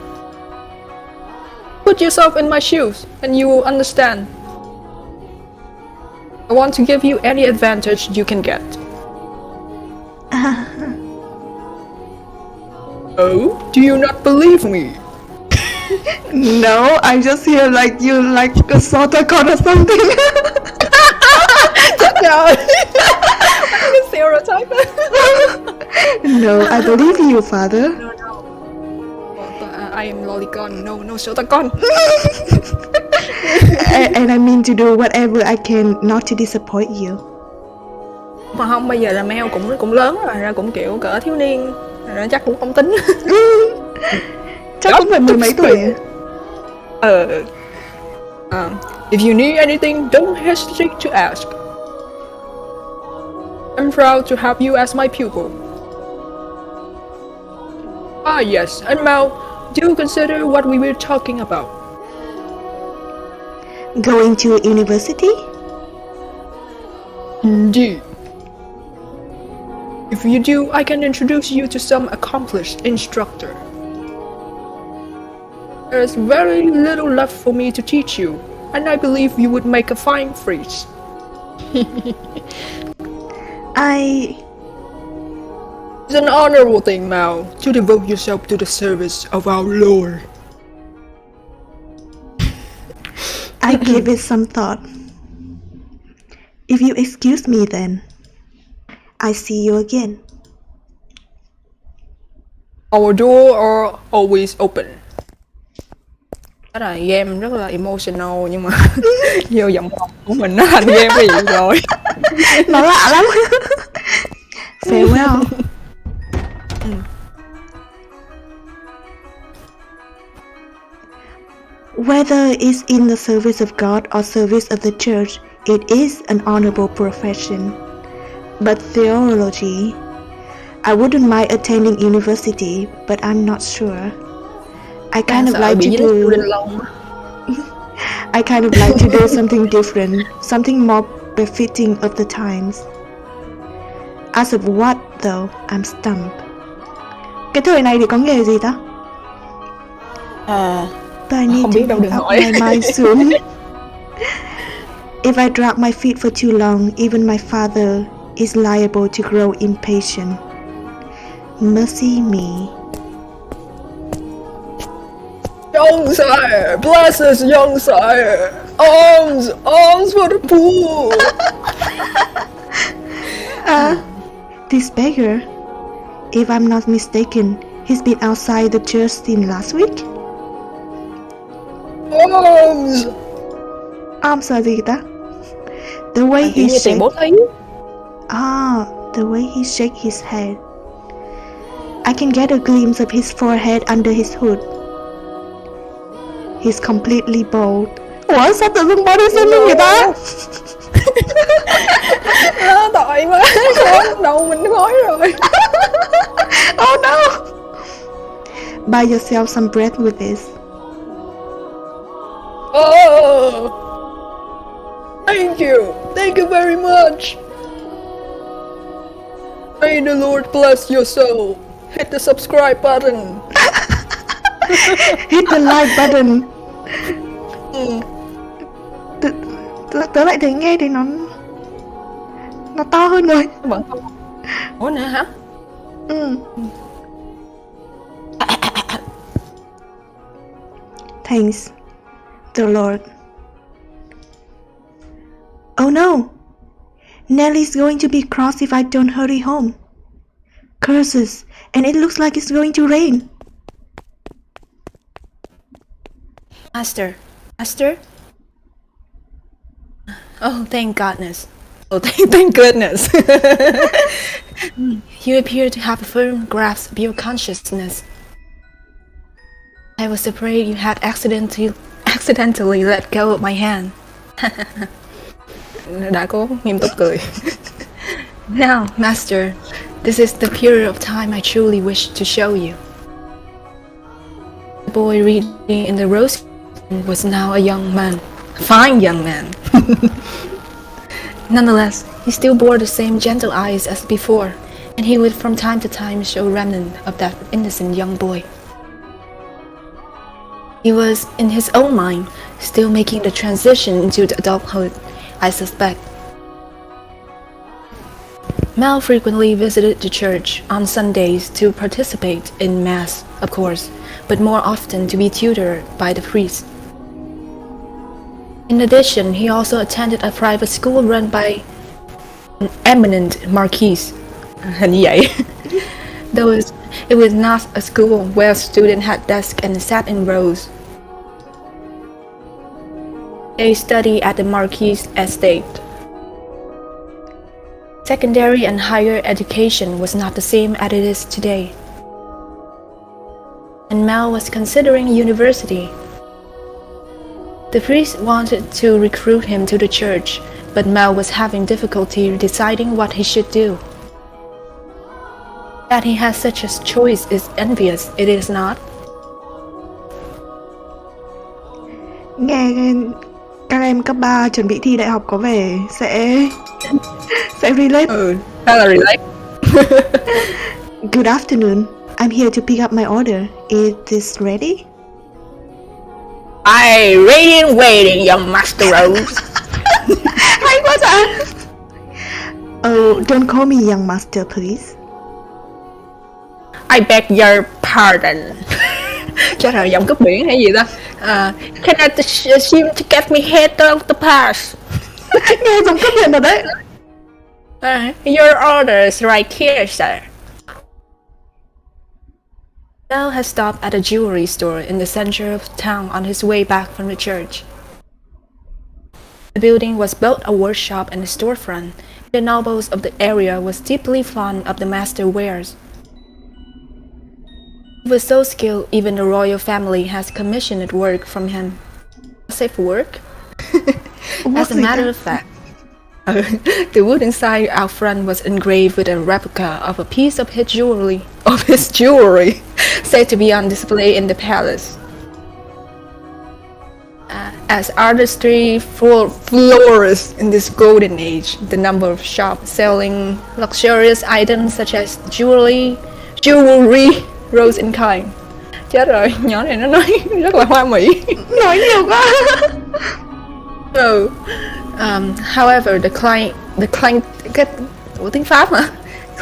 Put yourself in my shoes, and you will understand. I want to give you any advantage you can get. Oh, do you not believe me? No, I just hear like you like a sort of con or something. Chết rồi. Cái stereotype. No, I believe you, Father. I am lolicon. No, shotacon. And I mean to do whatever I can not to disappoint you. Mà không, bây giờ là Mel cũng lớn rồi, ra cũng kiểu cỡ thiếu niên, ra chắc cũng không tính. Chắc cũng phải mười mấy tuổi. If you need anything, don't hesitate to ask. I'm proud to have you as my pupil. Ah yes, and Mel, do consider what we were talking about. Going to university? Indeed. If you do, I can introduce you to some accomplished instructor. There's very little left for me to teach you, and I believe you would make a fine priest. It's an honorable thing, Mel, to devote yourself to the service of our Lord. I gave it some thought. If you excuse me then, I see you again. Our doors are always open. Đó là game rất là emotional, nhưng mà vô giọng đọc của mình nó thành game cái gì rồi. Nó lạ lắm. Farewell. Whether it's in the service of God or service of the church, it is an honorable profession. But theology, I wouldn't mind attending university, but I'm not sure. I kind of like to do something different, something more befitting of the times. As of what though, I'm stumped. Cái thời này thì có nghề gì ta? But I need to make up my mind soon. If I drag my feet for too long, even my father is liable to grow impatient. Mercy me. Young sire, bless us, young sire. Arms for the poor. This beggar, if I'm not mistaken, he's been outside the church since last week? Arms là gì ta? The way he shake. The way he shake his head. I can get a glimpse of his forehead under his hood. He's completely bald. Ủa sao tự dưng body shaming người ta? Tội quá, đầu mình khói rồi. Oh no! Buy yourself some bread with this. Oh, thank you very much. May the Lord bless your soul. Hit the subscribe button. Hit the like button. Tớ lại thấy nghe thì nó to hơn rồi. Vẫn không. Ủa nè hả? Thanks, the Lord. Oh no! Nellie's going to be cross if I don't hurry home. Curses, and it looks like it's going to rain. Master? Oh, thank goodness. Thank goodness. You appear to have a firm grasp of your consciousness. I was afraid you had accidentally let go of my hand. Đã cố nghiêm túc cười. Now, Master, This is the period of time I truly wish to show you. The boy reading in the rose was now a young man, a fine young man. Nonetheless, he still bore the same gentle eyes as before, and he would from time to time show remnant of that innocent young boy. He was, in his own mind, still making the transition into adulthood, I suspect. Mel frequently visited the church on Sundays to participate in Mass, of course, but more often to be tutored by the priest. In addition, he also attended a private school run by an eminent marquise. Hình như vậy. Though it was not a school where students had desks and sat in rows. They studied at the marquise estate. Secondary and higher education was not the same as it is today. And Mel was considering university. The priest wanted to recruit him to the church, but Mel was having difficulty deciding what he should do. That he has such a choice is envious, it is not? Nghe các em cấp 3 chuẩn bị thi đại học có vẻ sẽ relate. Khá là relate. Good afternoon. I'm here to pick up my order. Is this ready? I ready and waiting, young Master Rose. Hay quá dạ. Oh, don't call me young master, please. I beg your pardon. Chắc là giọng cướp biển hay gì ta? Can I assume to get me head of the pass? Nghe giống cướp biển rồi đấy. Your order is right here, sir. Mel had stopped at a jewelry store in the center of town on his way back from the church. The building was both a workshop and a storefront. The nobles of the area was deeply fond of the master wares. He was so skilled, even the royal family has commissioned work from him. Safe work? As a matter of fact, the wood inside out front was engraved with a replica of a piece of his jewelry, said to be on display in the palace. As artistry flourished in this golden age, the number of shops selling luxurious items such as jewelry rose in kind. Chết rồi, nhỏ này nó nói rất là hoa mỹ. Nói nhiều quá. However, tiếng Pháp hả?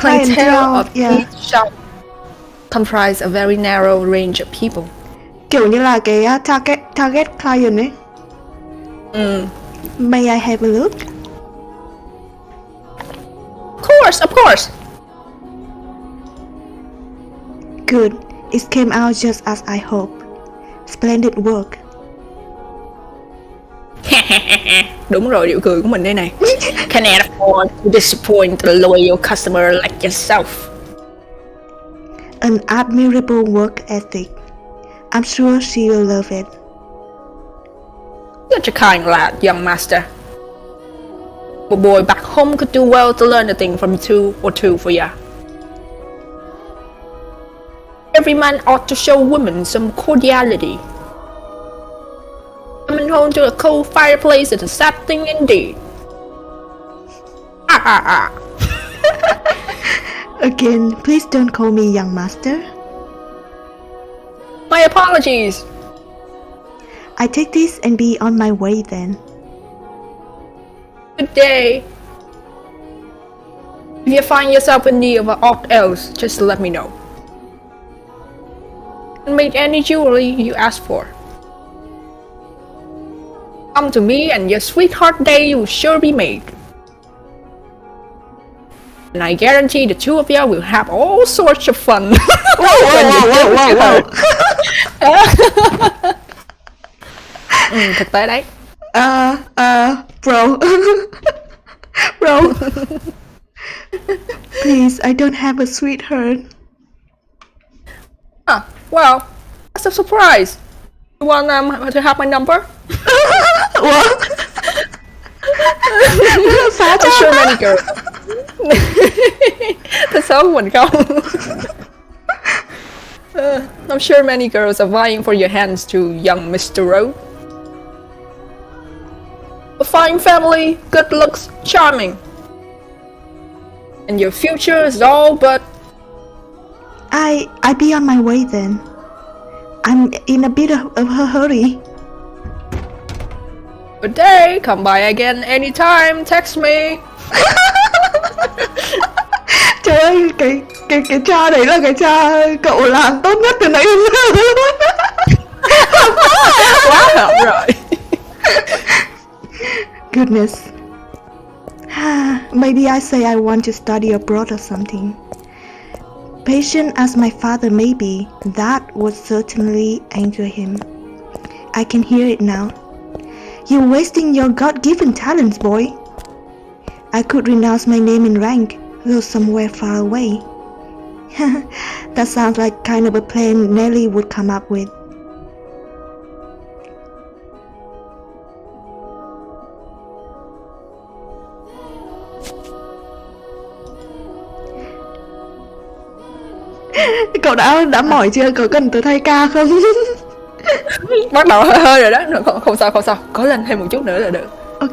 Clientele of each shop comprised a very narrow range of people. Kiểu như là cái target client ấy. May I have a look? Of course. Good. It came out just as I hoped. Splendid work. Đúng rồi, điệu cười của mình đây này. Cannot afford to disappoint a loyal customer like yourself. An admirable work ethic. I'm sure she will love it. Such a kind lad, young master. A boy back home could do well to learn a thing from you for ya. Every man ought to show women some cordiality. Coming home to a cold fireplace is a sad thing indeed. Again, please don't call me young master. My apologies. I take this and be on my way then. Good day. If you find yourself in need of aught else, just let me know. And make any jewelry you ask for. Come to me and your sweetheart day will sure be made. And I guarantee the two of you will have all sorts of fun. Whoa. Thực tế đấy. Bro. Please, I don't have a sweetheart. Well, that's a surprise. You want to have my number? What? I'm sure many girls. thích số của mình không? I'm sure many girls are vying for your hands to young Mr. Rowe. A fine family, good looks, charming. And your future is all but... I be on my way then. I'm in a bit of a hurry. Good day, come by again anytime, text me. Trời ơi, cái cha đấy là cái cha cậu làm tốt nhất từ nãy đến giờ luôn. Quá hợp rồi. Goodness. Maybe I say I want to study abroad or something. Patient as my father may be, that would certainly anger him. I can hear it now. You're wasting your God-given talents, boy. I could renounce my name and rank, go somewhere far away. That sounds like kind of a plan Nelly would come up with. Cậu đã mỏi chưa? Cậu cần tớ thay ca không? Bắt đầu hơi hơi rồi đó. Không sao, có lên thêm một chút nữa là được. Ok.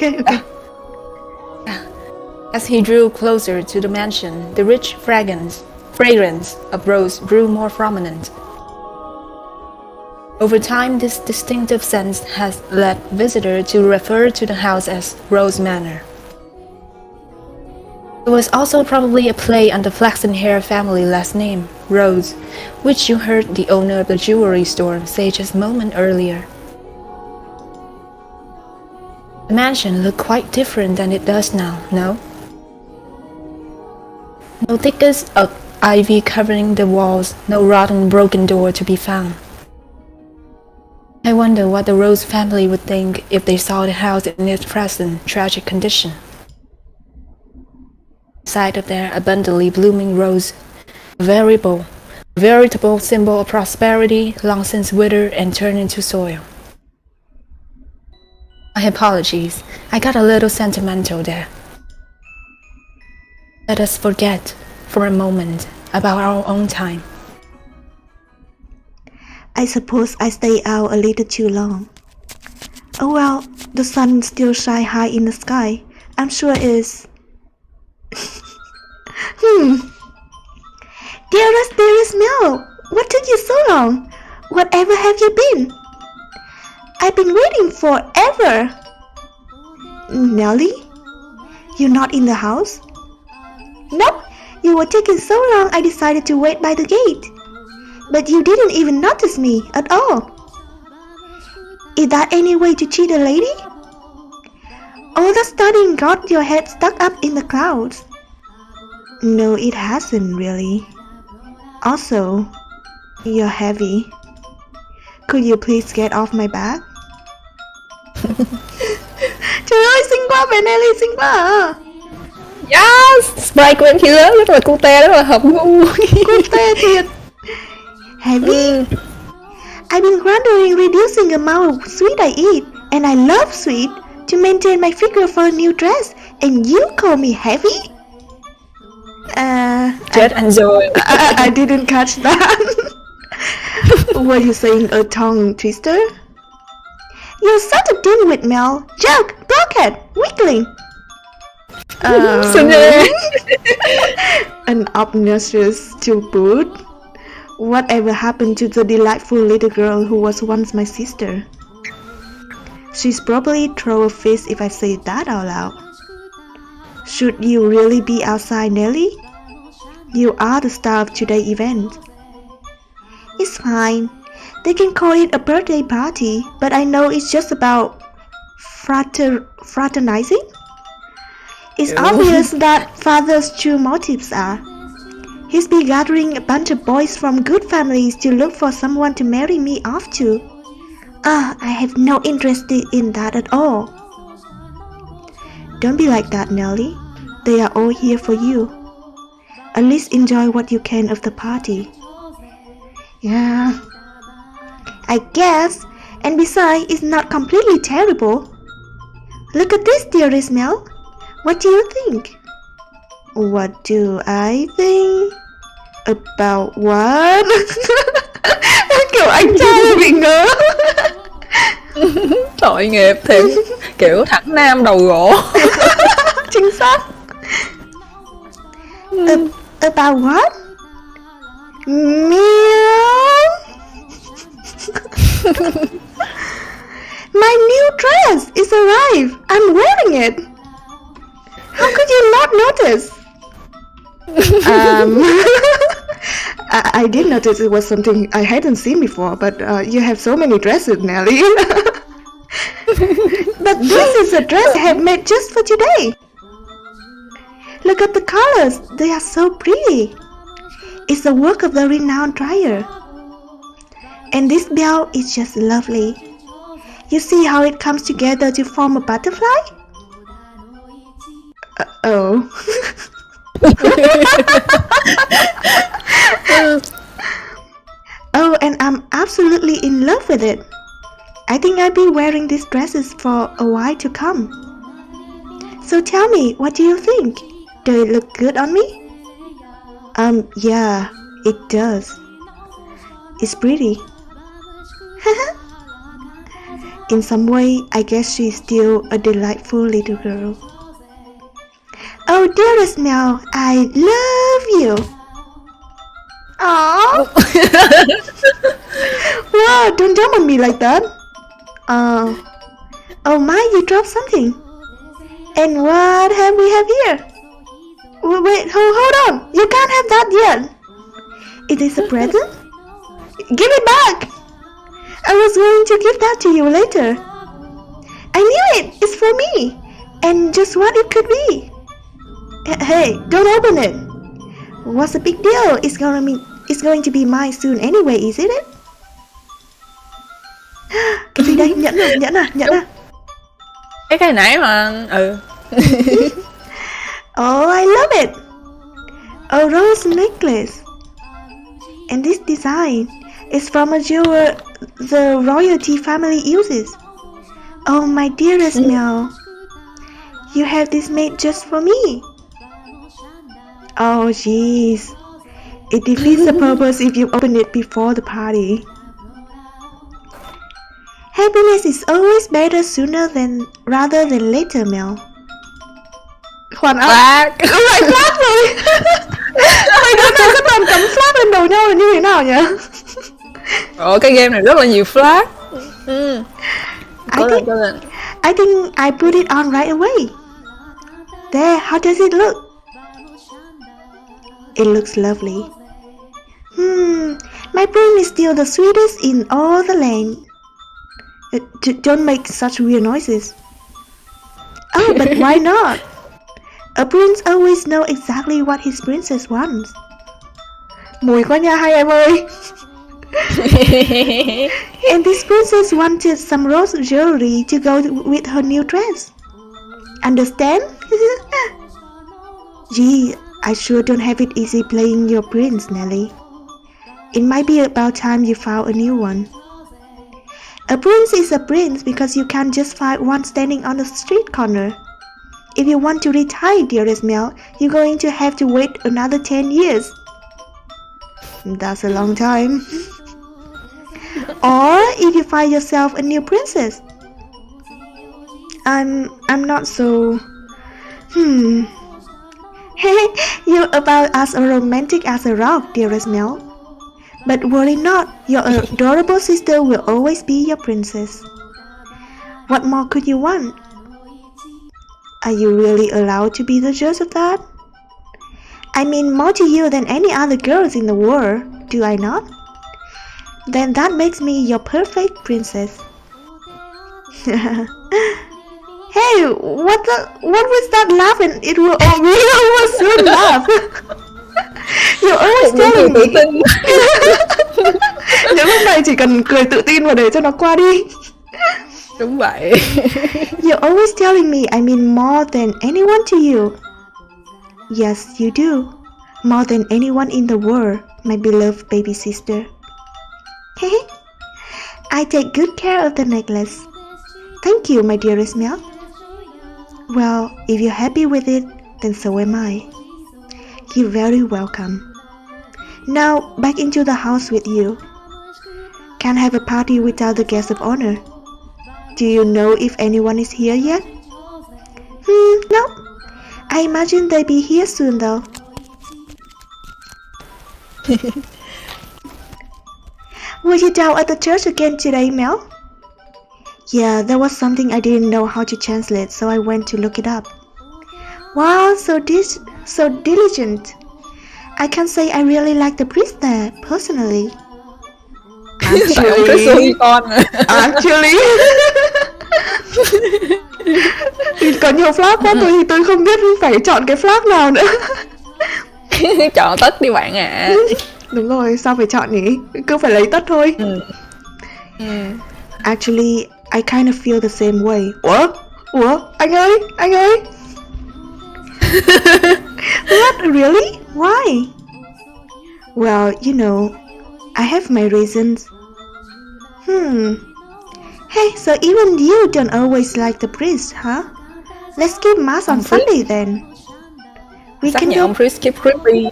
As he drew closer to the mansion, the rich fragrance of rose grew more prominent. Over time, this distinctive scent has led visitors to refer to the house as Rose Manor. It was also probably a play on the flaxen-haired family last name, Rose, which you heard the owner of the jewelry store say just a moment earlier. The mansion looked quite different than it does now, no? No thickets of ivy covering the walls, no rotten broken door to be found. I wonder what the Rose family would think if they saw the house in its present tragic condition. Sight of their abundantly blooming rose, a veritable symbol of prosperity, long since withered and turned into soil. My apologies, I got a little sentimental there. Let us forget, for a moment, about our own time. I suppose I stay out a little too long. Oh well, the sun still shines high in the sky. I'm sure it's... Dearest Mel, what took you so long? Whatever have you been? I've been waiting forever. Nelly? You're not in the house? Nope, you were taking so long I decided to wait by the gate. But you didn't even notice me at all. Is that any way to cheat a lady? All the studying got your head stuck up in the clouds. No, it hasn't really. Also, you're heavy. Could you please get off my back? Trời ơi, xinh quá, bé Nelly xinh quá à. Yes! Spike của em khi lớn rất là cute, rất là hợp gu. Cute thiệt. Heavy? I've been gradually reducing the amount of sweet I eat, and I love sweet to maintain my figure for a new dress, and you call me heavy? Chết anh rồi. I didn't catch that. Were you saying a tongue twister? You're such a dimwit, Mel. Joke, blockhead, weakling. An obnoxious to boot. Whatever happened to the delightful little girl who was once my sister? She's probably throw a fit if I say that out loud. Should you really be outside, Nelly? You are the star of today's event. It's fine. They can call it a birthday party, but I know it's just about fraternizing. It's obvious that father's true motives are. He's been gathering a bunch of boys from good families to look for someone to marry me off to. I have no interest in that at all. Don't be like that, Nelly. They are all here for you. At least enjoy what you can of the party. Yeah, I guess. And besides, it's not completely terrible. Look at this, dearest Mel. What do you think? What do I think? About what? Kiểu anh trai bị ngớ. Tội nghiệp thiệt. Kiểu thẳng nam đầu gỗ. Chính xác. About what? Meow. My new dress is arrived. I'm wearing it. How could you not notice? I did notice it was something I hadn't seen before, but you have so many dresses, Nelly. But this is a dress I have made just for today. Look at the colors, they are so pretty. It's the work of the renowned dyer. And this belt is just lovely. You see how it comes together to form a butterfly? Oh. Oh, and I'm absolutely in love with it. I think I'll be wearing these dresses for a while to come. So tell me, what do you think? Do it look good on me? Yeah, it does. It's pretty. In some way, I guess she's still a delightful little girl. Oh, dearest Mel, I love you. Aww. Wow, don't jump on me like that. Oh my, you dropped something. And what have we have here? Wait, hold on. You can't have that yet. It is a present? Give it back. I was going to give that to you later. I knew it. It's for me. And just what it could be. Hey, don't open it. What's the big deal? It's going to be mine soon anyway, isn't it? Cái gì đây? Nhẫn à. Cái nãy mà Oh, I love it. A rose necklace. And this design is from a jewel the royalty family uses. Oh, my dearest Mel, you have this made just for me. Oh, jeez. It defeats the purpose if you open it before the party. Happiness is always better sooner rather than later, Mel. Hoàn áp. Đúng lại flash rồi. Mấy đứa này các bạn cắm flash lên đầu nhau là như thế nào nhỉ? Cái game này rất là nhiều flash. I think I put it on right away. There, how does it look? It looks lovely. My broom is still the sweetest in all the land. Don't make such weird noises. Oh, but why not? A prince always knows exactly what his princess wants. Mùi quá nha hai em ơi. And this princess wanted some rose jewelry to go with her new dress. Understand? Gee, I sure don't have it easy playing your prince, Nelly. It might be about time you found a new one. A prince is a prince because you can't just find one standing on the street corner. If you want to retire, dearest Mel, you're going to have to wait another 10 years. That's a long time. Or if you find yourself a new princess. I'm not so... You're about as romantic as a rock, dearest Mel. But worry not, your adorable sister will always be your princess. What more could you want? Are you really allowed to be the judge of that? I mean more to you than any other girls in the world, do I not? Then that makes me your perfect princess. Hey, what was that laugh? And it will almost soon laugh. You're always telling me. Những lúc này chỉ cần cười tự tin và để cho nó qua đi. Đúng vậy. You're always telling me I mean more than anyone to you. Yes, you do. More than anyone in the world, my beloved baby sister. I take good care of the necklace. Thank you, my dearest Mel. Well, if you're happy with it, then so am I. You're very welcome. Now, back into the house with you. Can't have a party without the guest of honor. Do you know if anyone is here yet? No. I imagine they'll be here soon though. Were you down at the church again today, Mel? Yeah, there was something I didn't know how to translate, so I went to look it up. Wow, so diligent. I can say I really like the priest there, personally. Actually, thì có nhiều flag quá tôi không biết phải chọn cái flag nào nữa. Chọn tất đi bạn ạ. Đúng rồi, sao phải chọn nhỉ? Cứ phải lấy tất thôi. Actually, I kind of feel the same way. Ủa, anh ơi. What, really? Why? Well, you know, I have my reasons. Hey, so even you don't always like the priest, huh? Let's skip mass on Sunday then. We Xác can nhận do... ông priest keep creepy.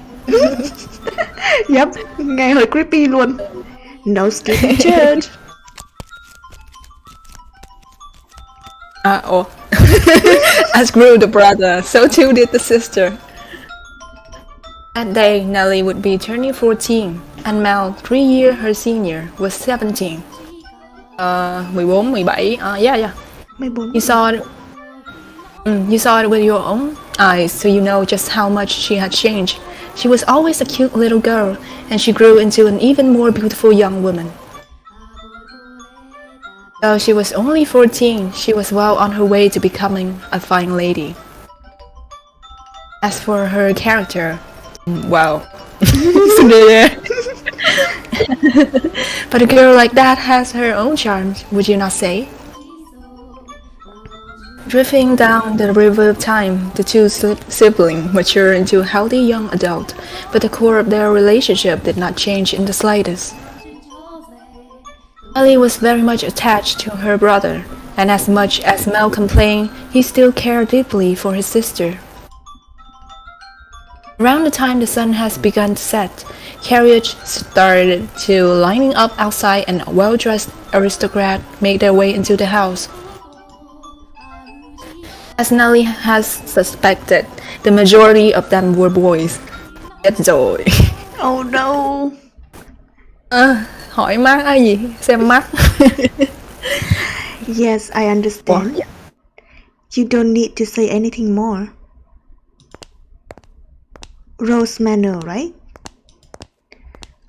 Yep, nghe hơi creepy luôn. No skipping church. As grew the brother, so too did the sister. That day, Nellie would be turning 14, and Mel, 3 years her senior, was 17. 14, 17, yeah. 14. You saw it with your own eyes, so you know just how much she had changed. She was always a cute little girl, and she grew into an even more beautiful young woman. Though she was only 14, she was well on her way to becoming a fine lady. As for her character, well, but a girl like that has her own charms, would you not say? Drifting down the river of time, the two siblings matured into a healthy young adult, but the core of their relationship did not change in the slightest. Ellie was very much attached to her brother, and as much as Mel complained, he still cared deeply for his sister. Around the time the sun has begun to set, carriages started to lining up outside, and well-dressed aristocrats made their way into the house. As Nellie has suspected, the majority of them were boys. Chết rồi. Oh no. Hỏi mắt ai gì? Xem mắt. Yes, I understand. You don't need to say anything more. Rose Manor, right?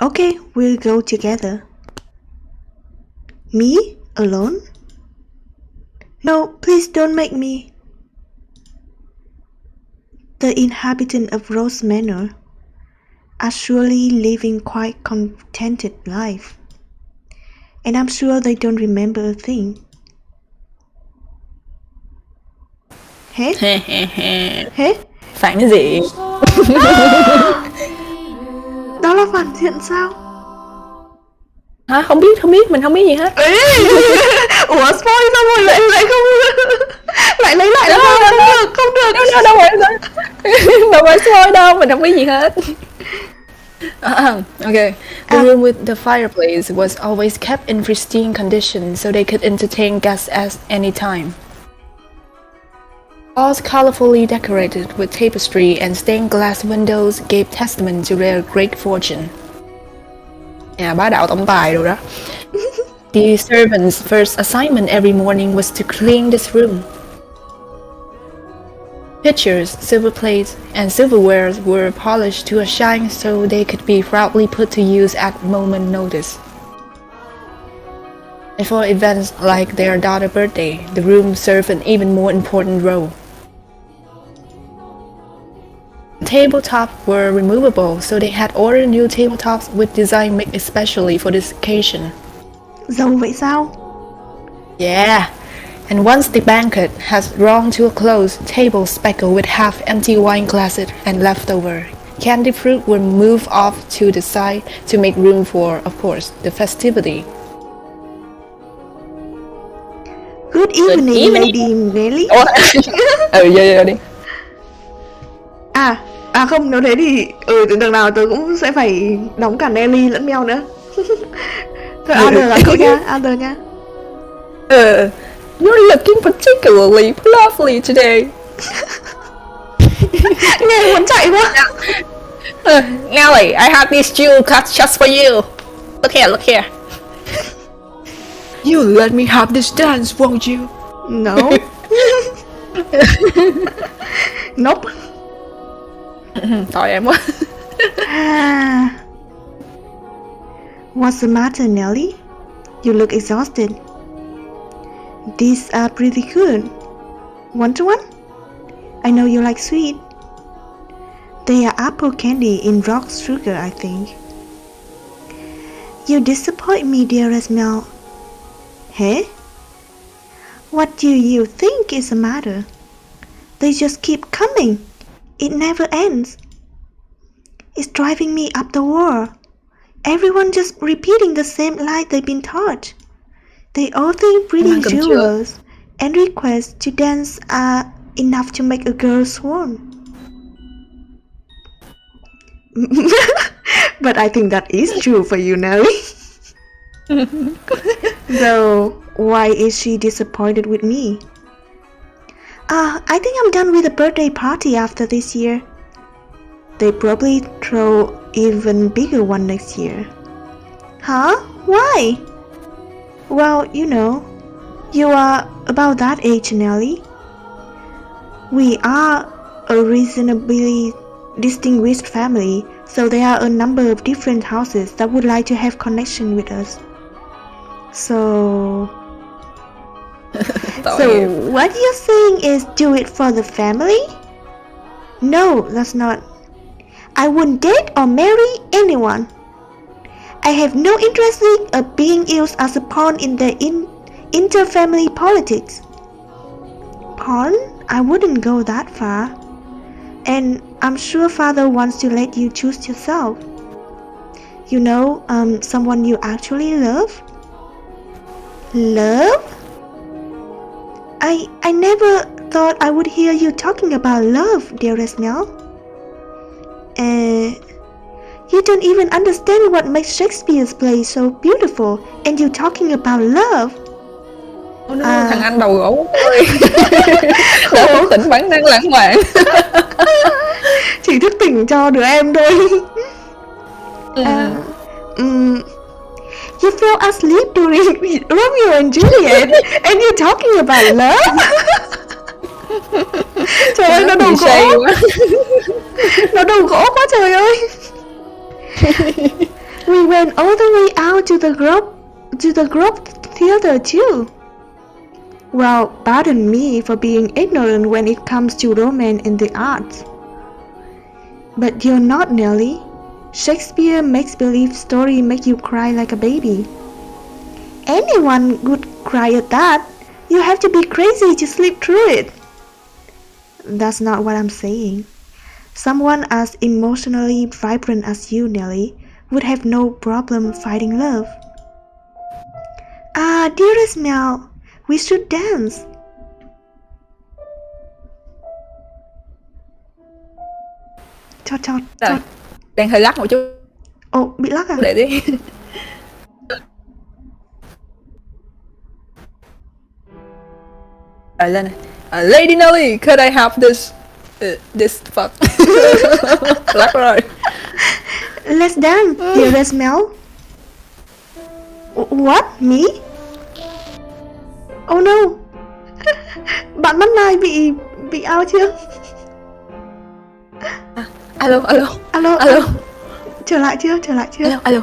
Okay, we'll go together. Me? Alone? No, please don't make me. The inhabitants of Rose Manor are surely living quite contented life. And I'm sure they don't remember a thing. Hết? Hết? Phản cái gì? Đó là phản diện sao? Hả? Không biết, mình không biết gì hết. Ủa spoil xong rồi lại không lại lấy lại không được. Đâu phải spoil đâu, mình không biết gì hết. Okay. The room with the fireplace was always kept in pristine condition so they could entertain guests at any time. Walls colorfully decorated with tapestry and stained glass windows gave testament to their great fortune. Nhà bá đạo tổng tài rồi đó. The servants' first assignment every morning was to clean this room. Pitchers, silver plates, and silverware were polished to a shine so they could be proudly put to use at moment notice. And for events like their daughter's birthday, the room served an even more important role. Tabletops were removable, so they had ordered new tabletops with design made especially for this occasion. Giàu vậy sao? Yeah. And once the banquet has drawn to a close, tables speckled with half-empty wine glasses and leftover candy fruit were moved off to the side to make room for, of course, the festivity. Good evening, Lady Nelly. Yeah. À, À không, nếu thế thì đằng nào tớ cũng sẽ phải đóng cả Nelly lẫn Mel nữa. Thôi Adler là cậu nha, Adler nha. You're looking particularly lovely today. Nghe muốn chạy quá. Nelly, I have this jewel cut just for you. Look here. You let me have this dance, won't you? No. Nope. Tội em quá. What's the matter, Nelly? You look exhausted. These are pretty good. Want one? I know you like sweet. They are apple candy in rock sugar, I think. You disappoint me, dearest Mel. Hey? What do you think is the matter? They just keep coming. It never ends. It's driving me up the wall. Everyone just repeating the same lie they've been taught. They all think breeding jewels and requests to dance are enough to make a girl swoon. But I think that is true for you, Nelly. Though, why is she disappointed with me? I think I'm done with the birthday party after this year. They probably throw even bigger one next year. Huh? Why? Well, you know, you are about that age, Nelly. We are a reasonably distinguished family, so there are a number of different houses that would like to have connection with us. So what you're saying is do it for the family? No, that's not. I wouldn't date or marry anyone. I have no interest in being used as a pawn in the inter-family politics. Pawn? I wouldn't go that far. And I'm sure father wants to let you choose yourself. You know, someone you actually love? Love? I never thought I would hear you talking about love, dearest Mel. You don't even understand what makes Shakespeare's play so beautiful, and you talking about love. Thằng anh đầu gỗ đã thức tỉnh bản năng lãng mạn. Chỉ thức tỉnh cho đứa em thôi. You fell asleep during Romeo and Juliet, and you're talking about love. Trời ơi, nó đầu gỗ. Nó đầu gỗ quá trời ơi. We went all the way out to the Grove Theater too. Well, pardon me for being ignorant when it comes to romance in the arts. But you're not, Nelly. Shakespeare makes believe story make you cry like a baby. Anyone would cry at that. You have to be crazy to sleep through it. That's not what I'm saying. Someone as emotionally vibrant as you, Nelly, would have no problem fighting love. Dearest Mel, we should dance. Cho. Đang hơi lắc một chút. Ồ, bị lắc à? Để đi. Rồi lên này. Lady Nelly, could I have this fuck? Lắc rồi. Let's dance, dearest Mel. What? Me? Oh no. Bạn mắt này bị out chưa? Alo. Trở lại chưa? Alo.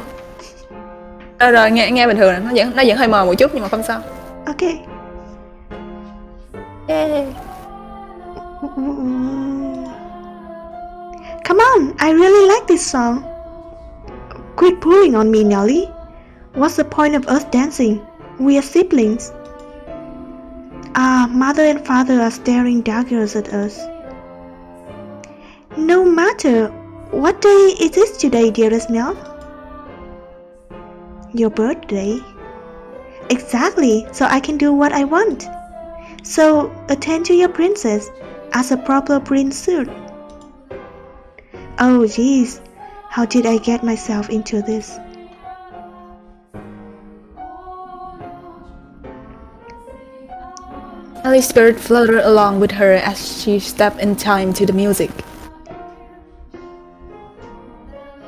Rồi nghe bình thường, nó vẫn hơi mờ một chút nhưng mà không sao. Ok. Yeah. Come on, I really like this song. Quit pulling on me, Nelly. What's the point of us dancing? We are siblings. Mother and father are staring daggers at us. No matter. What day is it today, dearest Mel? Your birthday. Exactly, so I can do what I want. So, attend to your princess as a proper prince should. Oh jeez, how did I get myself into this? Ellie's spirit fluttered along with her as she stepped in time to the music.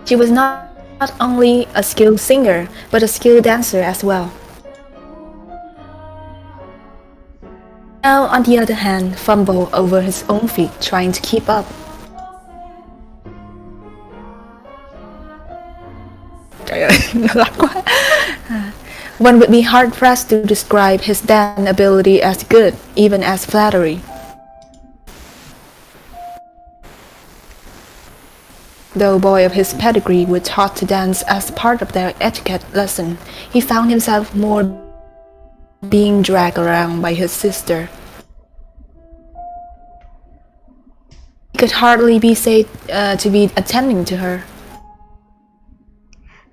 She was not only a skilled singer, but a skilled dancer as well. Mel, on the other hand, fumbled over his own feet, trying to keep up. Trời ơi, nó lắc quá. One would be hard-pressed to describe his dance ability as good, even as flattery. Though a boy of his pedigree were taught to dance as part of their etiquette lesson, he found himself more being dragged around by his sister. He could hardly be said to be attending to her.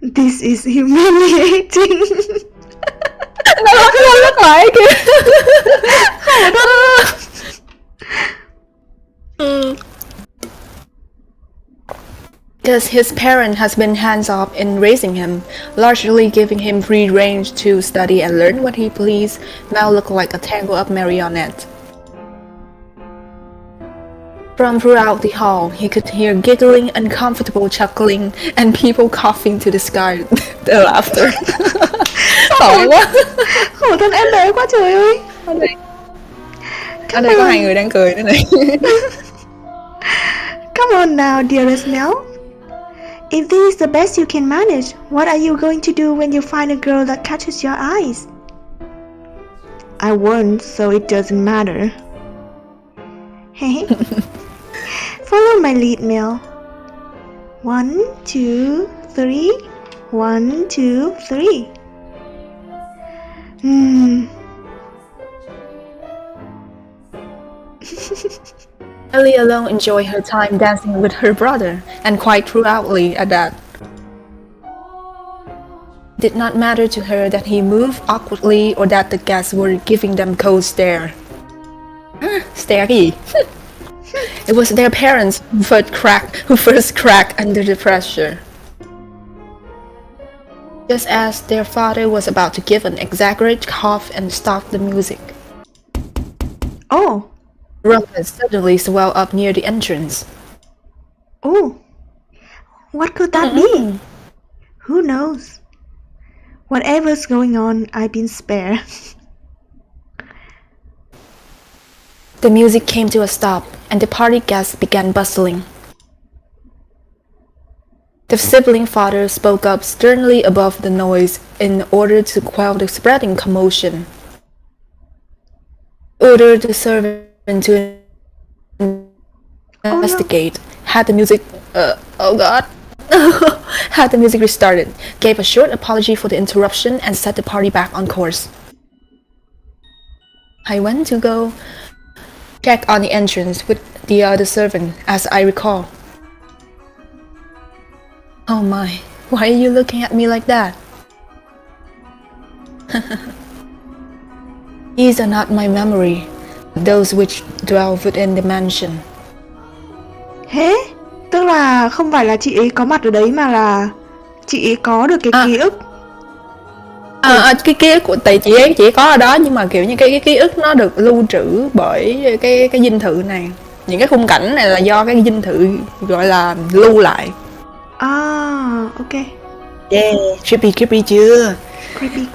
This is humiliating. Nó lắc lại kìa. Because his parent has been hands-off in raising him, largely giving him free range to study and learn what he pleased, Mel looked like a tangle-up marionette. From throughout the hall, he could hear giggling, uncomfortable chuckling, and people coughing to disguise their laughter. Tội quá. Khổ thân em bé quá trời ơi. Ở đây có hai người đang cười nữa này. Come on now, dearest Mel. If this is the best you can manage, what are you going to do when you find a girl that catches your eyes? I won't, so it doesn't matter. Follow my lead, Mel. 1, 2, 3. 1, 2, 3. Ellie alone enjoyed her time dancing with her brother, and quite throughoutly at that. It did not matter to her that he moved awkwardly or that the guests were giving them cold stare. Stare cái gì? It was their parents who first cracked under the pressure. Just as their father was about to give an exaggerated cough and stop the music. Oh. Ruckus suddenly swelled up near the entrance. Oh. What could that be? Who knows? Whatever's going on, I've been spared. The music came to a stop, and the party guests began bustling. The sibling father spoke up sternly above the noise in order to quell the spreading commotion. Ordered the servant to investigate, had the music had the music restarted, gave a short apology for the interruption, and set the party back on course. I went to go check on the entrance with the other servant, as I recall. Oh my, why are you looking at me like that? These are not my memory, those which dwell within the mansion. Hế? Tức là không phải là chị ấy có mặt ở đấy mà là chị ấy có được cái ký ức. Cái ký ức của chị ấy chỉ có ở đó, nhưng mà kiểu như cái ký ức nó được lưu trữ bởi cái dinh thự này. Những cái khung cảnh này là do cái dinh thự gọi là lưu lại. Ok. Yeah, creepy chưa? Creepy.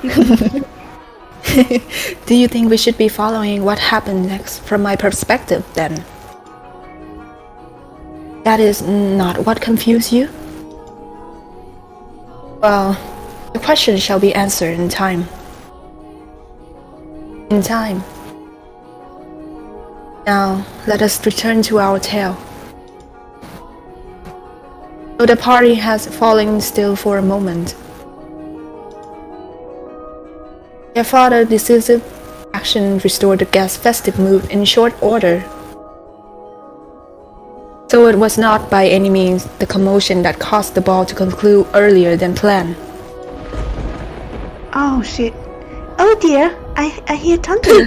Do you think we should be following what happened next from my perspective then? That is not what confused you? Well, the question shall be answered in time. In time. Now, let us return to our tale. Though the party has fallen still for a moment, their father's decisive action restored the guests' festive mood in short order. So it was not by any means the commotion that caused the ball to conclude earlier than planned. Oh shit. Oh dear, I hear thunder.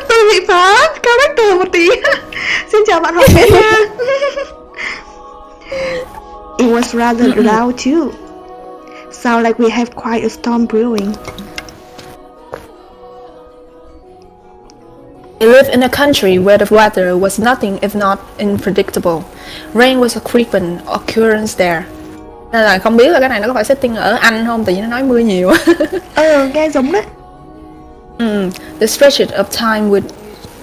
Tôi bị phá character một tí. Xin chào bạn Hoàng Nguyễn nha. It was rather loud too. Sound like we have quite a storm brewing. We live in a country where the weather was nothing if not unpredictable. Rain was a frequent occurrence there. Nên là không biết là cái này nó có phải setting ở Anh không, tại vì nó nói mưa nhiều. Nghe giống đấy. The stretch of time with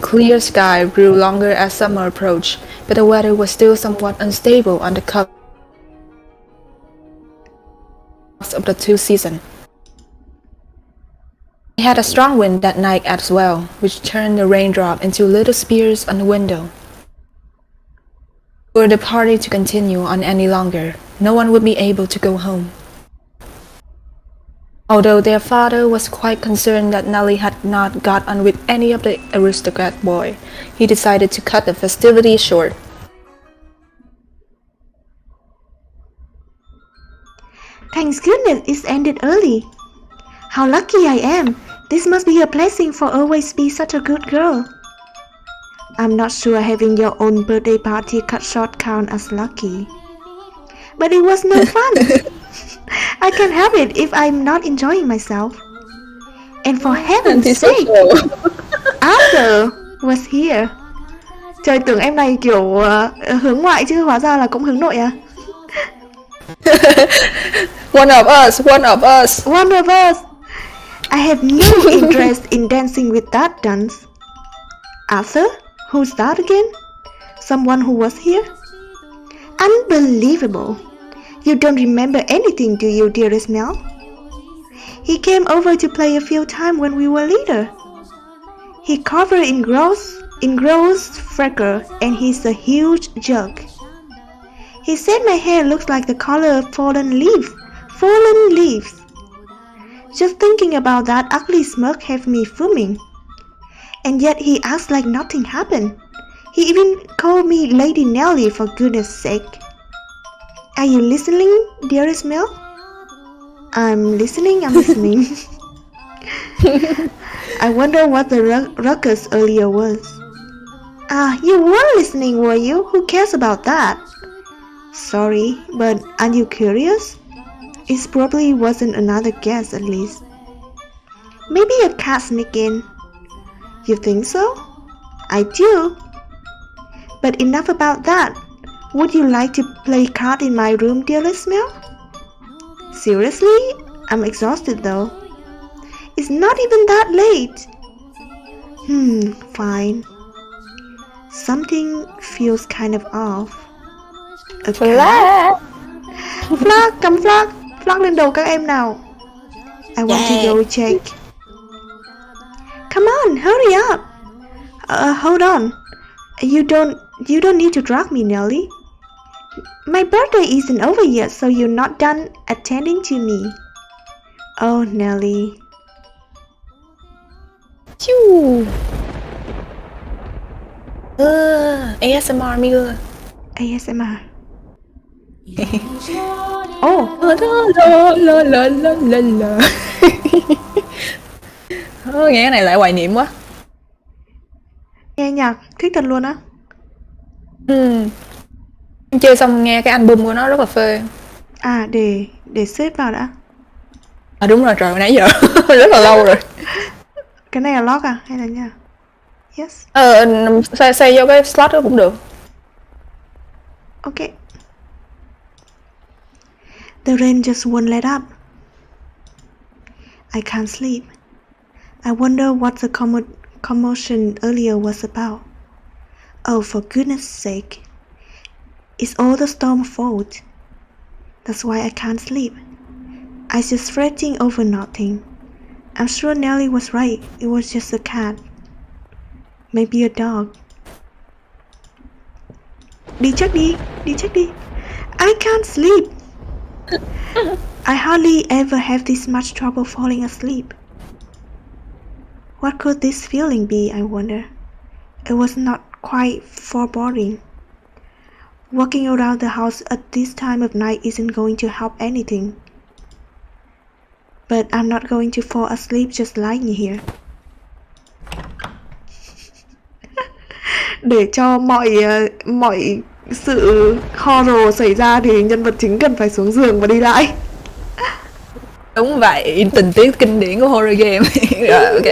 clear sky grew longer as summer approached, but the weather was still somewhat unstable on the cusp of the two seasons. We had a strong wind that night as well, which turned the raindrop into little spears on the window. Were the party to continue on any longer, no one would be able to go home. Although their father was quite concerned that Nellie had not got on with any of the aristocrat boy, he decided to cut the festivities short. Thank goodness it's ended early. How lucky I am. This must be a blessing for always be such a good girl. I'm not sure having your own birthday party cut short count as lucky. But it was no fun. I can't have it if I'm not enjoying myself. And for heaven's sake, Arthur was here. Trời, tưởng em này kiểu hướng ngoại chứ hóa ra là cũng hướng nội à? One of us, one of us. One of us. I have no interest in dancing with that dunce. Arthur? Who's that again? Someone who was here? Unbelievable. You don't remember anything, do you, dearest Mel? He came over to play a few times when we were little. He covered in gross freckle, and he's a huge jug. He said my hair looks like the color of fallen leaves. Fallen leaves. Just thinking about that ugly smirk have me fuming. And yet he acts like nothing happened. He even called me Lady Nellie, for goodness sake. Are you listening, dearest Mel? I'm listening. I wonder what the ruckus earlier was. You were listening, were you? Who cares about that? Sorry, but aren't you curious? It probably wasn't another guest, at least. Maybe a cat sneaked in. You think so? I do. But enough about that. Would you like to play cards in my room, dearest Mel? Seriously? I'm exhausted though. It's not even that late. Fine. Something feels kind of off. A cat? Flag, cầm flag. Flag lên đầu các em nào. I want to go check. Come on, hurry up. Hold on. You don't need to drag me, Nellie. My birthday isn't over yet, so you're not done attending to me. Oh, Nellie. Choo. ASMR Mila. ASMR. Nghe cái này lại hoài niệm quá. Nghe nhạc thích thật luôn á. Em chơi xong nghe cái album của nó rất là phê. Để xếp vào đã. Đúng rồi, trời, nãy giờ rất là lâu rồi. Cái này là lock à hay là nha? Yes. Xây vô cái slot đó cũng được. Okay. The rain just won't let up. I can't sleep. I wonder what the commotion earlier was about. Oh, for goodness sake. It's all the storm's fault. That's why I can't sleep. I'm just fretting over nothing. I'm sure Nellie was right. It was just a cat. Maybe a dog. Đi check đi. I can't sleep. I hardly ever have this much trouble falling asleep. What could this feeling be, I wonder? It was not quite foreboding. Walking around the house at this time of night isn't going to help anything. But I'm not going to fall asleep just lying here. để cho mọi sự horror xảy ra thì nhân vật chính cần phải xuống giường và đi lại. Đúng vậy, tình tiết kinh điển của horror game. Rồi, ok.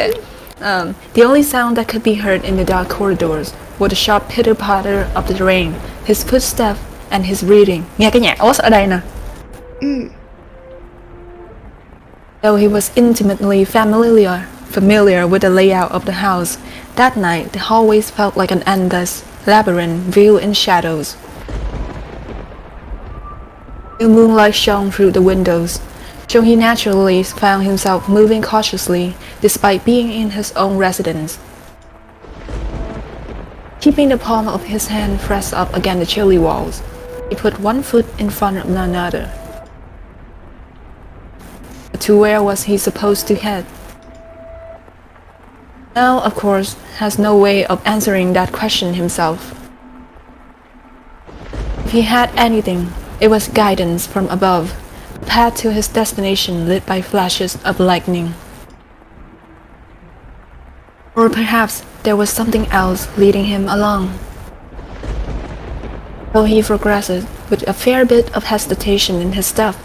The only sound that could be heard in the dark corridors were the sharp pitter-patter of the rain, his footsteps, and his breathing. Nghe cái nhạc OST ở đây nè. Though he was intimately familiar with the layout of the house, that night the hallways felt like an endless labyrinth veiled in shadows. The moonlight shone through the windows, so he naturally found himself moving cautiously despite being in his own residence. Keeping the palm of his hand pressed up against the chilly walls, he put one foot in front of another. But to where was he supposed to head? Now, of course, has no way of answering that question himself. If he had anything, it was guidance from above, a path to his destination lit by flashes of lightning. Or perhaps there was something else leading him along. Though he progressed with a fair bit of hesitation in his step,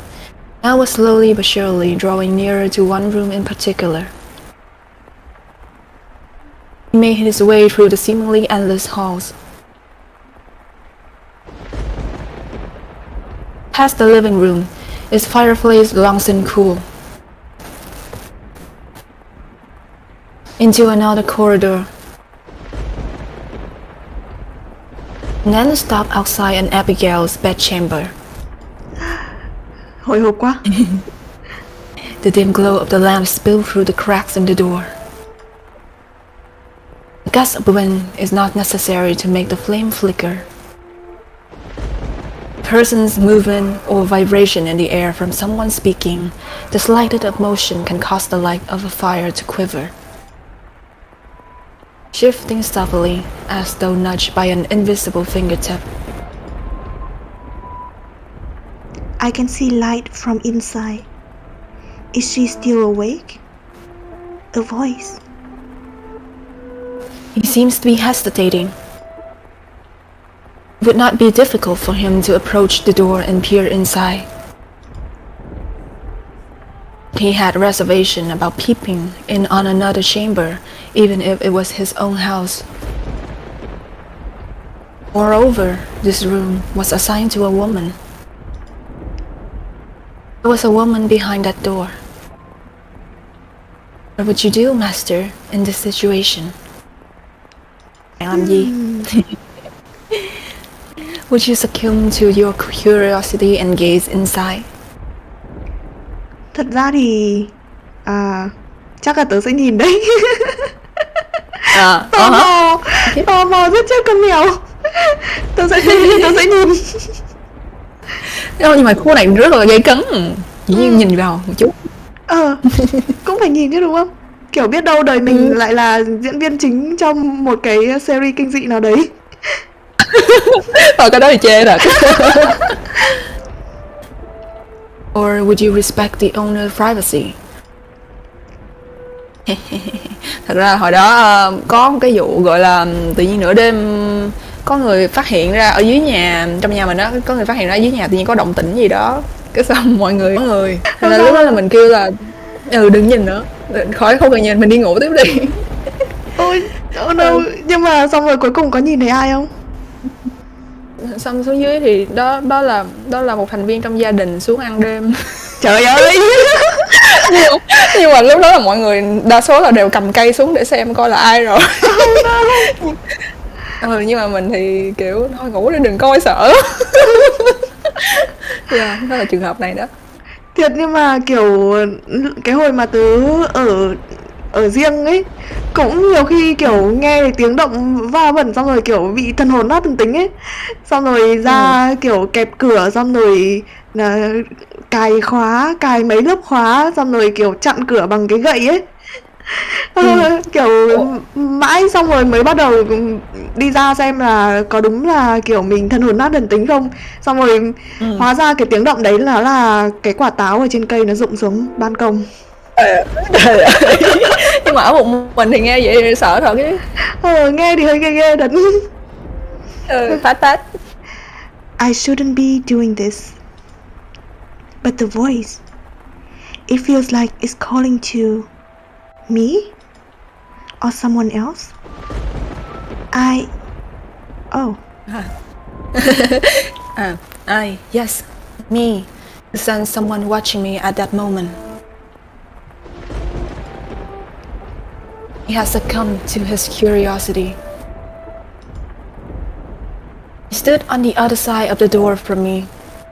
now was slowly but surely drawing nearer to one room in particular. He made his way through the seemingly endless halls. Past the living room, its fireplace long and cool. Into another corridor. And then stopped outside an Abigail's bedchamber. Hồi hộp quá. The dim glow of the lamp spilled through the cracks in the door. A gust of wind is not necessary to make the flame flicker. A person's movement or vibration in the air from someone speaking, the slightest of motion can cause the light of a fire to quiver. Shifting stealthily, as though nudged by an invisible fingertip. I can see light from inside. Is she still awake? A voice. He seems to be hesitating. It would not be difficult for him to approach the door and peer inside. He had reservation about peeping in on another chamber, even if it was his own house. Moreover, this room was assigned to a woman. There was a woman behind that door. What would you do, Master, in this situation? Bạn làm gì? Would you succumb to your curiosity and gaze inside? Thật ra thì chắc là tớ sẽ nhìn đấy. Tò mò rất chết con mèo. Tớ sẽ nhìn. Nhưng mà khu này rất là gây cấn. Chỉ nhìn vào một chút. Cũng phải nhìn chứ đúng không? Kiểu biết đâu đời mình lại là diễn viên chính trong một cái series kinh dị nào đấy. Cái đó thì chê thật. Or would you respect the owner's privacy? Thật ra hồi đó có một cái vụ gọi là tự nhiên nửa đêm có người phát hiện ra ở dưới nhà, trong nhà mình đó, có người phát hiện ra ở dưới nhà tự nhiên có động tĩnh gì đó, cái xong mọi người nên là lúc đó là mình kêu là đừng nhìn nữa, khỏi không cần nhìn, mình đi ngủ tiếp đi. Ôi no. Nhưng mà xong rồi cuối cùng có nhìn thấy ai không? Xong xuống dưới thì đó là một thành viên trong gia đình xuống ăn đêm. Trời ơi. Nhưng mà lúc đó là mọi người đa số là đều cầm cây xuống để xem coi là ai rồi. Nhưng mà mình thì kiểu thôi ngủ đi đừng coi sợ. Đó là trường hợp này đó. Thiệt, nhưng mà kiểu cái hồi mà tớ ở riêng ấy, cũng nhiều khi kiểu nghe tiếng động va vẩn xong rồi kiểu bị thần hồn nát thần tính ấy, xong rồi ra kiểu kẹp cửa, xong rồi cài mấy lớp khóa, xong rồi kiểu chặn cửa bằng cái gậy ấy. Kiểu mãi xong rồi mới bắt đầu đi ra xem là có đúng là kiểu mình thần hồn nát thần tính không, xong rồi hóa ra cái tiếng động đấy là cái quả táo ở trên cây nó rụng xuống ban công. Nhưng mà ở một mình thì nghe vậy sợ thật ấy. Nghe thì hơi ghê thật. Phát. I shouldn't be doing this. But the voice, it feels like it's calling to me or someone else. Yes, me. To sense someone watching me at that moment. He has succumbed to his curiosity. He stood on the other side of the door from me,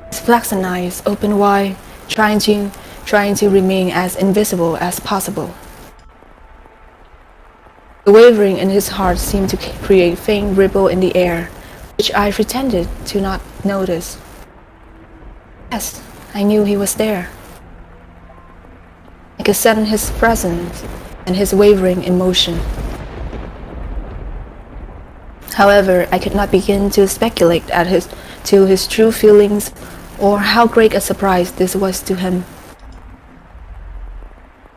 his flaxen eyes open wide, trying to remain as invisible as possible. The wavering in his heart seemed to create faint ripple in the air, which I pretended to not notice. Yes, I knew he was there. I could sense his presence and his wavering emotion. However, I could not begin to speculate as to his true feelings or how great a surprise this was to him.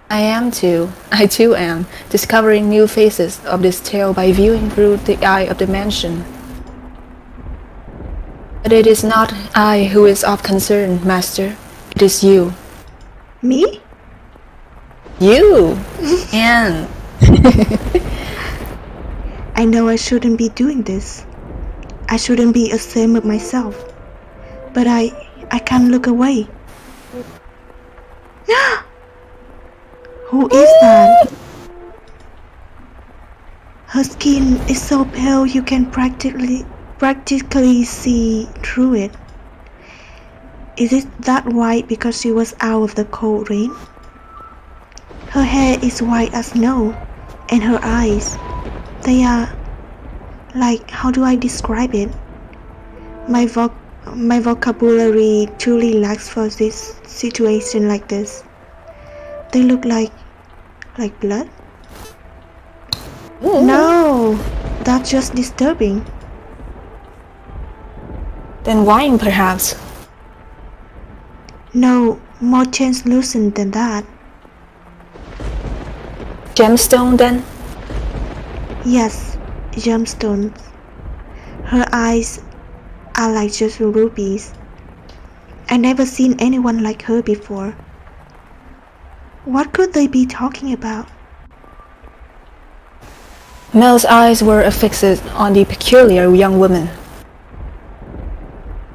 I too am, discovering new phases of this tale by viewing through the eye of the mansion. But it is not I who is of concern, Master. It is you. Me? You! Anne! I know I shouldn't be doing this. I shouldn't be ashamed of myself. But I can't look away. Who is that? Her skin is so pale you can practically see through it. Is it that white because she was out of the cold rain? Her hair is white as snow, and her eyes, they are like, how do I describe it? My vocabulary truly lacks for this situation like this. They look like blood? Ooh. No, that's just disturbing. Then wine, perhaps? No, more translucent than that. Gemstone, then? Yes, gemstones. Her eyes are like just rubies. I never seen anyone like her before. What could they be talking about? Mel's eyes were fixed on the peculiar young woman.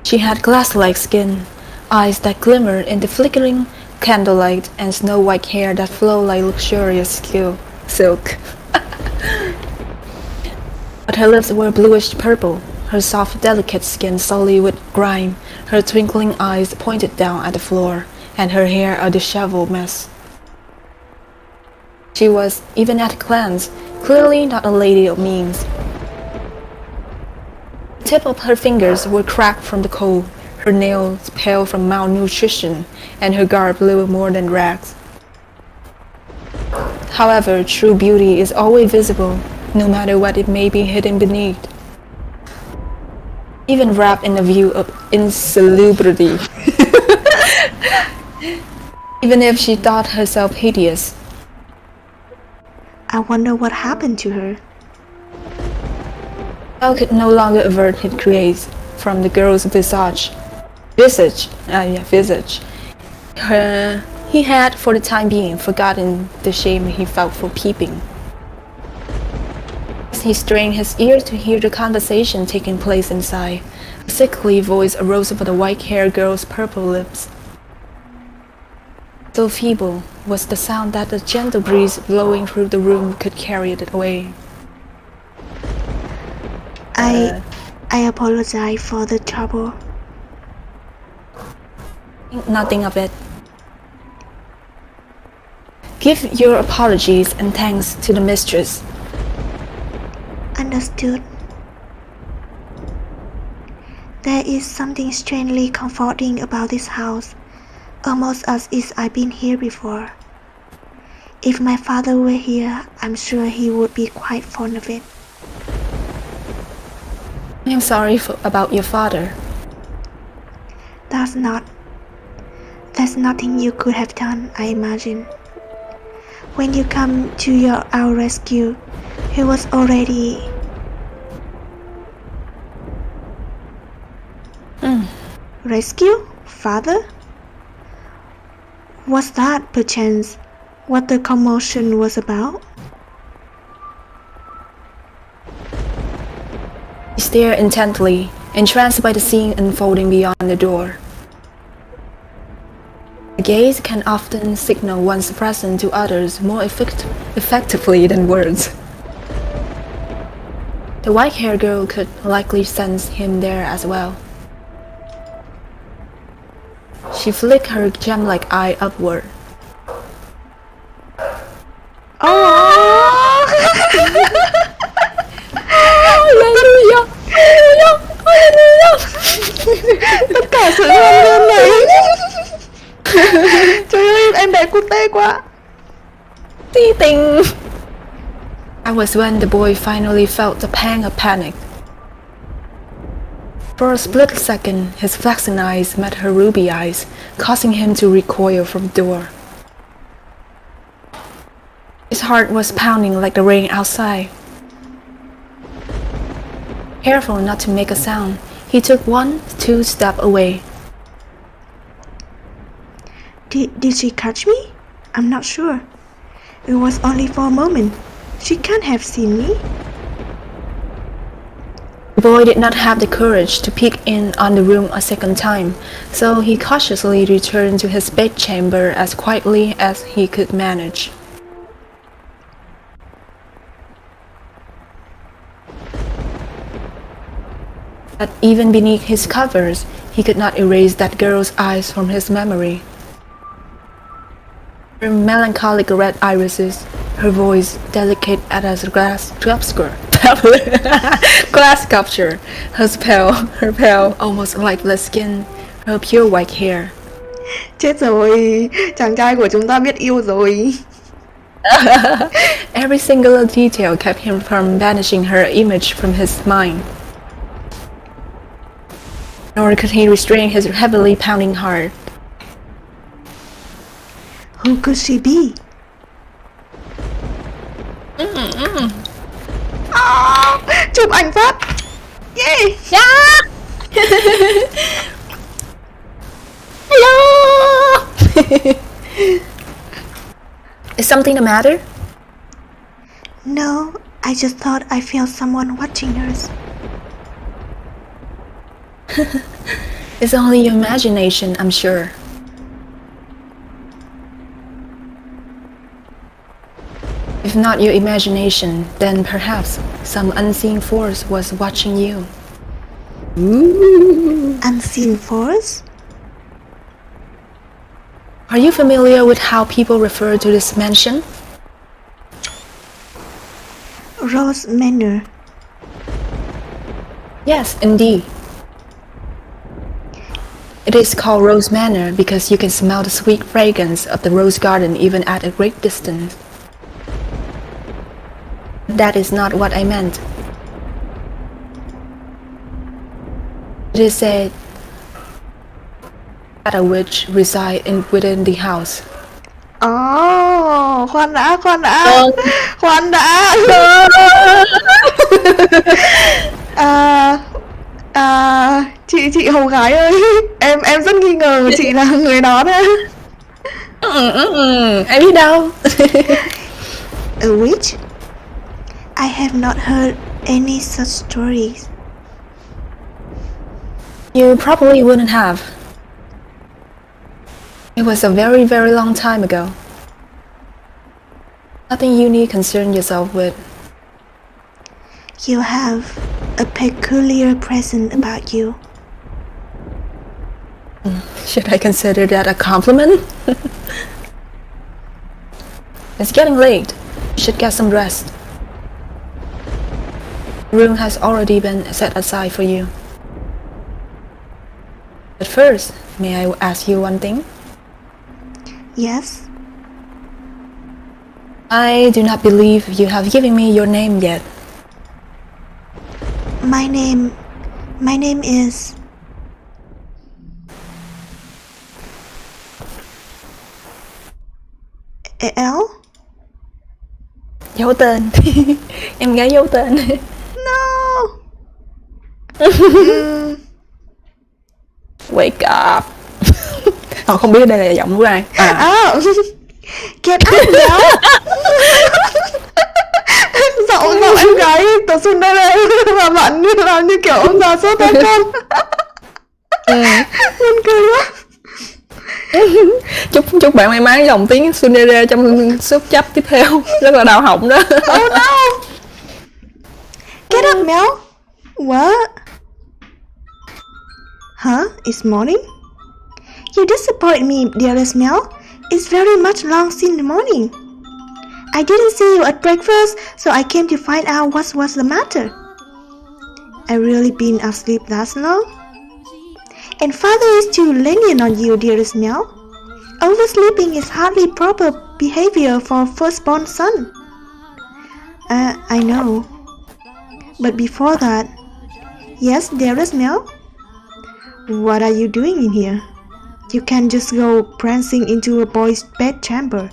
She had glass-like skin, eyes that glimmered in the flickering candlelight, and snow-white hair that flowed like luxurious silk. But her lips were bluish purple, her soft, delicate skin sullied with grime, her twinkling eyes pointed down at the floor, and her hair a disheveled mess. She was, even at a glance, clearly not a lady of means. The tip of her fingers were cracked from the cold, her nails pale from malnutrition, and her garb little more than rags. However, true beauty is always visible, no matter what it may be hidden beneath. Even wrapped in a view of insalubrity. Even if she thought herself hideous. I wonder what happened to her. Mel could no longer avert his gaze from the girl's visage. He had, for the time being, forgotten the shame he felt for peeping. As he strained his ear to hear the conversation taking place inside, a sickly voice arose from the white-haired girl's purple lips. So feeble was the sound that the gentle breeze blowing through the room could carry it away. I apologize for the trouble. Think nothing of it. Give your apologies and thanks to the mistress. Understood. There is something strangely comforting about this house, almost as if I've been here before. If my father were here, I'm sure he would be quite fond of it. I am sorry about your father. There's nothing you could have done, I imagine. When you come to our rescue, he was already... Rescue? Father? Was that, perchance, what the commotion was about? He stared intently, entranced by the scene unfolding beyond the door. A gaze can often signal one's presence to others more effectively than words. The white-haired girl could likely sense him there as well. She flicked her gem-like eye upward. Oh! Hallelujah! Hallelujah! Hallelujah! Tất cả sự hoan nghênh này. Trời ơi, em bé cute quá. Si tình. That was when the boy finally felt the pang of panic. For a split second, his flashing eyes met her ruby eyes, causing him to recoil from the door. His heart was pounding like the rain outside. Careful not to make a sound, he took 1-2 steps away. Did she catch me? I'm not sure. It was only for a moment. She can't have seen me. The boy did not have the courage to peek in on the room a second time, so he cautiously returned to his bedchamber as quietly as he could manage. But even beneath his covers, he could not erase that girl's eyes from his memory. Her melancholic red irises, her voice delicate as a glass sculpture, her pale, almost lifeless skin, her pure white hair. Chết rồi, chàng trai của chúng ta biết yêu rồi. Every single detail kept him from banishing her image from his mind. Nor could he restrain his heavily pounding heart. Who could she be? Chụp ảnh phát. Yeah. Yeah! Hello! Is something the matter? No, I just thought I felt someone watching us. It's only your imagination, I'm sure. If not your imagination, then perhaps some unseen force was watching you. Unseen force? Are you familiar with how people refer to this mansion? Rose Manor. Yes, indeed. It is called Rose Manor because you can smell the sweet fragrance of the rose garden even at a great distance. That is not what I meant. It is said that a witch resides within the house. Oh, khoan đã. Chị hầu gái ơi, em rất nghi ngờ chị là người đó đấy. Em biết đâu. A witch? I have not heard any such stories. You probably wouldn't have. It was a very, very long time ago. Nothing you need concern yourself with. You have a peculiar presence about you. Should I consider that a compliment? It's getting late. You should get some rest. The room has already been set aside for you. But first, may I ask you one thing? Yes? I do not believe you have given me your name yet. My name is... L? Giấu tên. Em gái giấu tên. No! Wake up. Họ không biết đây là giọng của ai. Get up now. Giọng em gái tớ xuân đây này. Và bạn làm như kiểu ông già sốt tay con. Buồn cười quá. Chúc bạn may mắn dòng tiếng Tsundere trong suốt chấp tiếp theo. Rất là đau họng đó. Oh no. Get up, Mel. What? Huh? It's morning? You disappoint me, dearest Mel. It's very much long since the morning. I didn't see you at breakfast, so I came to find out what was the matter. I really been asleep that long? And father is too lenient on you, dearest Mel. Oversleeping is hardly proper behavior for firstborn son. I know. But before that, yes, dearest Mel? What are you doing in here? You can't just go prancing into a boy's bedchamber.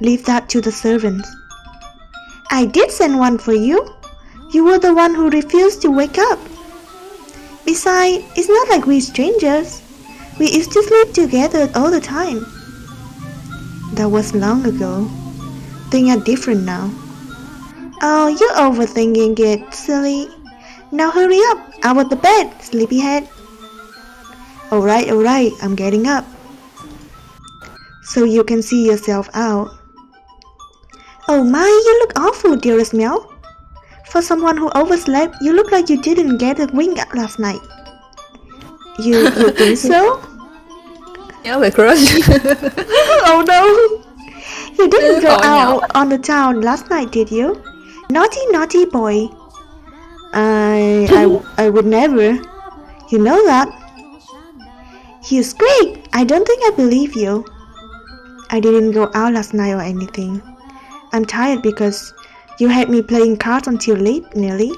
Leave that to the servants. I did send one for you. You were the one who refused to wake up. Besides, it's not like we're strangers. We used to sleep together all the time. That was long ago. Things are different now. Oh, you're overthinking it, silly. Now hurry up, out of the bed, sleepyhead. Alright, I'm getting up. So you can see yourself out. Oh my, you look awful, dearest Mel. For someone who overslept, you look like you didn't get a wink last night. You think so? Nhớ về crush. Oh no. You didn't go out on the town last night, did you? Naughty boy. I would never. You know that. You squeak! I don't think I believe you. I didn't go out last night or anything. I'm tired because you had me playing cards until late, nearly.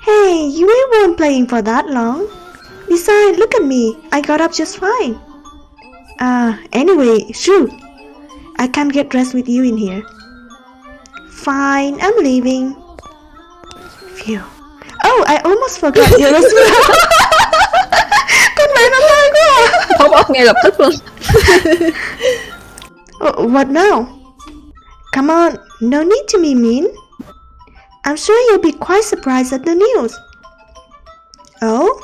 Hey, you weren't playing for that long. Besides, look at me. I got up just fine. Anyway, shoo. I can't get dressed with you in here. Fine, I'm leaving. Phew. Oh, I almost forgot you as well. Con bé nó tai quá à. Pop up ngay lập tức luôn. What now? Come on, no need to be mean. I'm sure you'll be quite surprised at the news. Oh?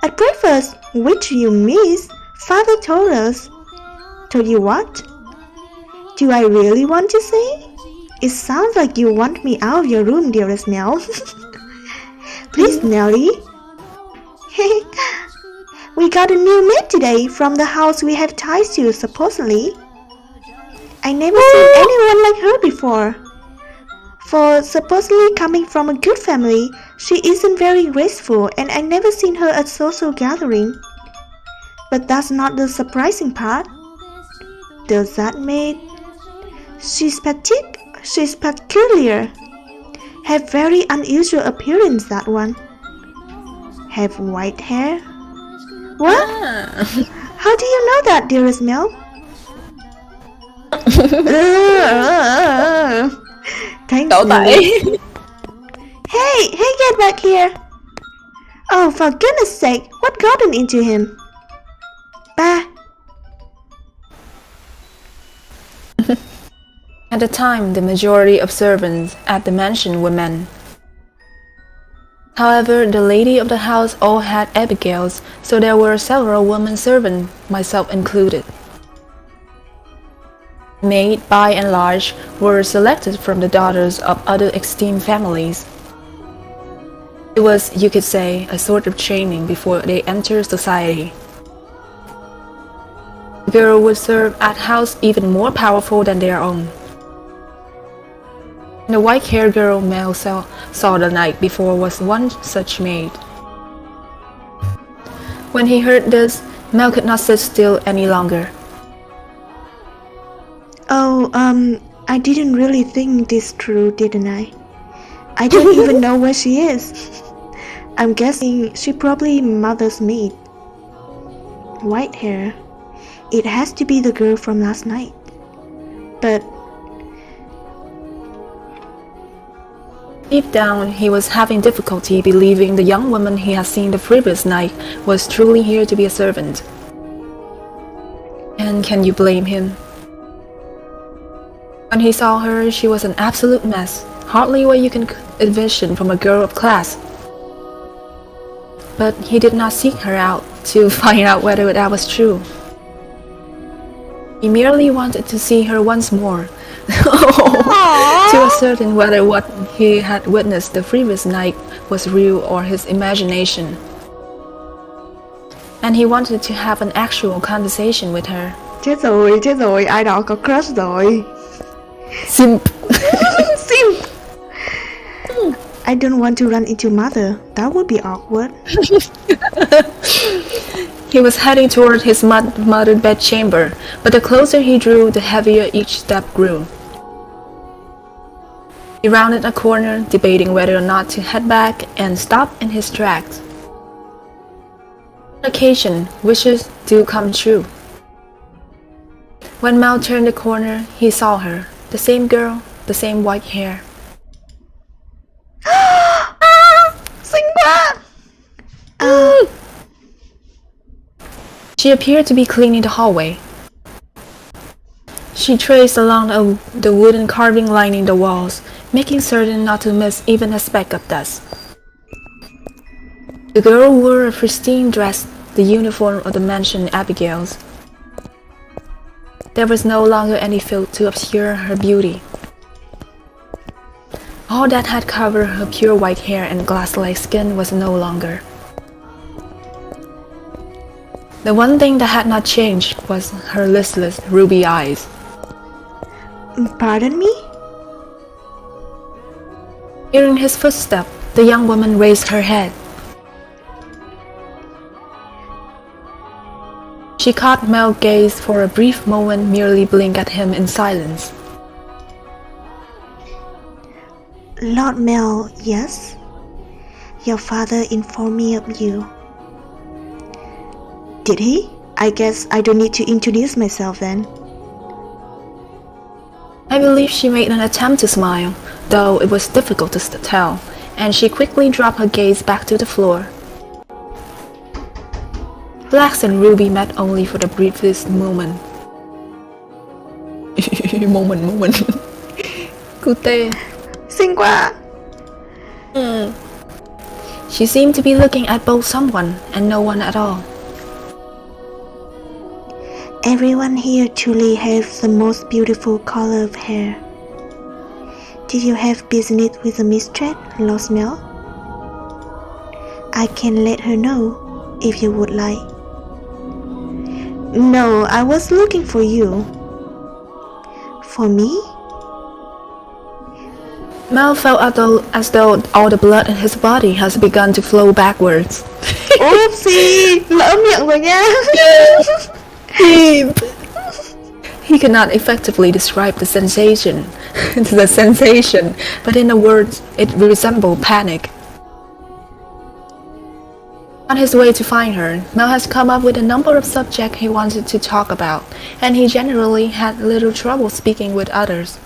At breakfast, which you missed, Father told us. Told you what? Do I really want to say? It sounds like you want me out of your room, dearest Mel. Please, Nelly. We got a new maid today from the house we have ties to, supposedly. I never seen anyone like her before. For supposedly coming from a good family, she isn't very graceful, and I never seen her at social gathering. But that's not the surprising part. Does that maid? She's peculiar. Have very unusual appearance, that one. Have white hair? What? How do you know that, dearest Mel? Thanks, Lily. Hey, get back here. Oh, for goodness sake, what gotten into him? Ba. At the time, the majority of servants at the mansion were men. However, the lady of the house all had Abigails, so there were several women servants, myself included. Maids, by and large, were selected from the daughters of other esteemed families. It was, you could say, a sort of training before they entered society. The girl would serve at house even more powerful than their own. The white-haired girl Mel saw the night before was one such maid. When he heard this, Mel could not sit still any longer. Oh, I didn't really think this through, didn't I? I don't even know where she is. I'm guessing she probably mother's maid. White hair. It has to be the girl from last night. But Deep down, he was having difficulty believing the young woman he had seen the previous night was truly here to be a servant. And can you blame him? When he saw her, she was an absolute mess, hardly what you can envision from a girl of class. But he did not seek her out to find out whether that was true. He merely wanted to see her once more, to ascertain whether what he had witnessed the previous night was real or his imagination. And he wanted to have an actual conversation with her. Chết rồi, ai đó có crush rồi. Simp. Simp. I don't want to run into mother. That would be awkward. He was heading toward his muddied bedchamber, but the closer he drew, the heavier each step grew. He rounded a corner, debating whether or not to head back and stop in his tracks. On occasion, wishes do come true. When Mel turned the corner, he saw her, the same girl, the same white hair. Xinh quá. She appeared to be cleaning the hallway. She traced along the wooden carving lining the walls, making certain not to miss even a speck of dust. The girl wore a pristine dress, the uniform of the mansion Abigail's. There was no longer any filth to obscure her beauty. All that had covered her pure white hair and glass-like skin was no longer. The one thing that had not changed was her listless ruby eyes. Pardon me? Hearing his footstep, the young woman raised her head. She caught Mel's gaze for a brief moment, merely blinked at him in silence. Lord Mel, yes? Your father informed me of you. Did he? I guess I don't need to introduce myself then. I believe she made an attempt to smile, though it was difficult to tell, and she quickly dropped her gaze back to the floor. Flax and Ruby met only for the briefest moment. moment. Cute. Xinh quá. She seemed to be looking at both someone and no one at all. Everyone here truly has the most beautiful color of hair. Did you have business with the mistress, Lord Mel? I can let her know if you would like. No, I was looking for you. For me? Mel felt as though all the blood in his body has begun to flow backwards. Oopsie, lỡ miệng rồi nha. He could not effectively describe the sensation, but in a word, it resembled panic. On his way to find her, Mel has come up with a number of subjects he wanted to talk about, and he generally had little trouble speaking with others.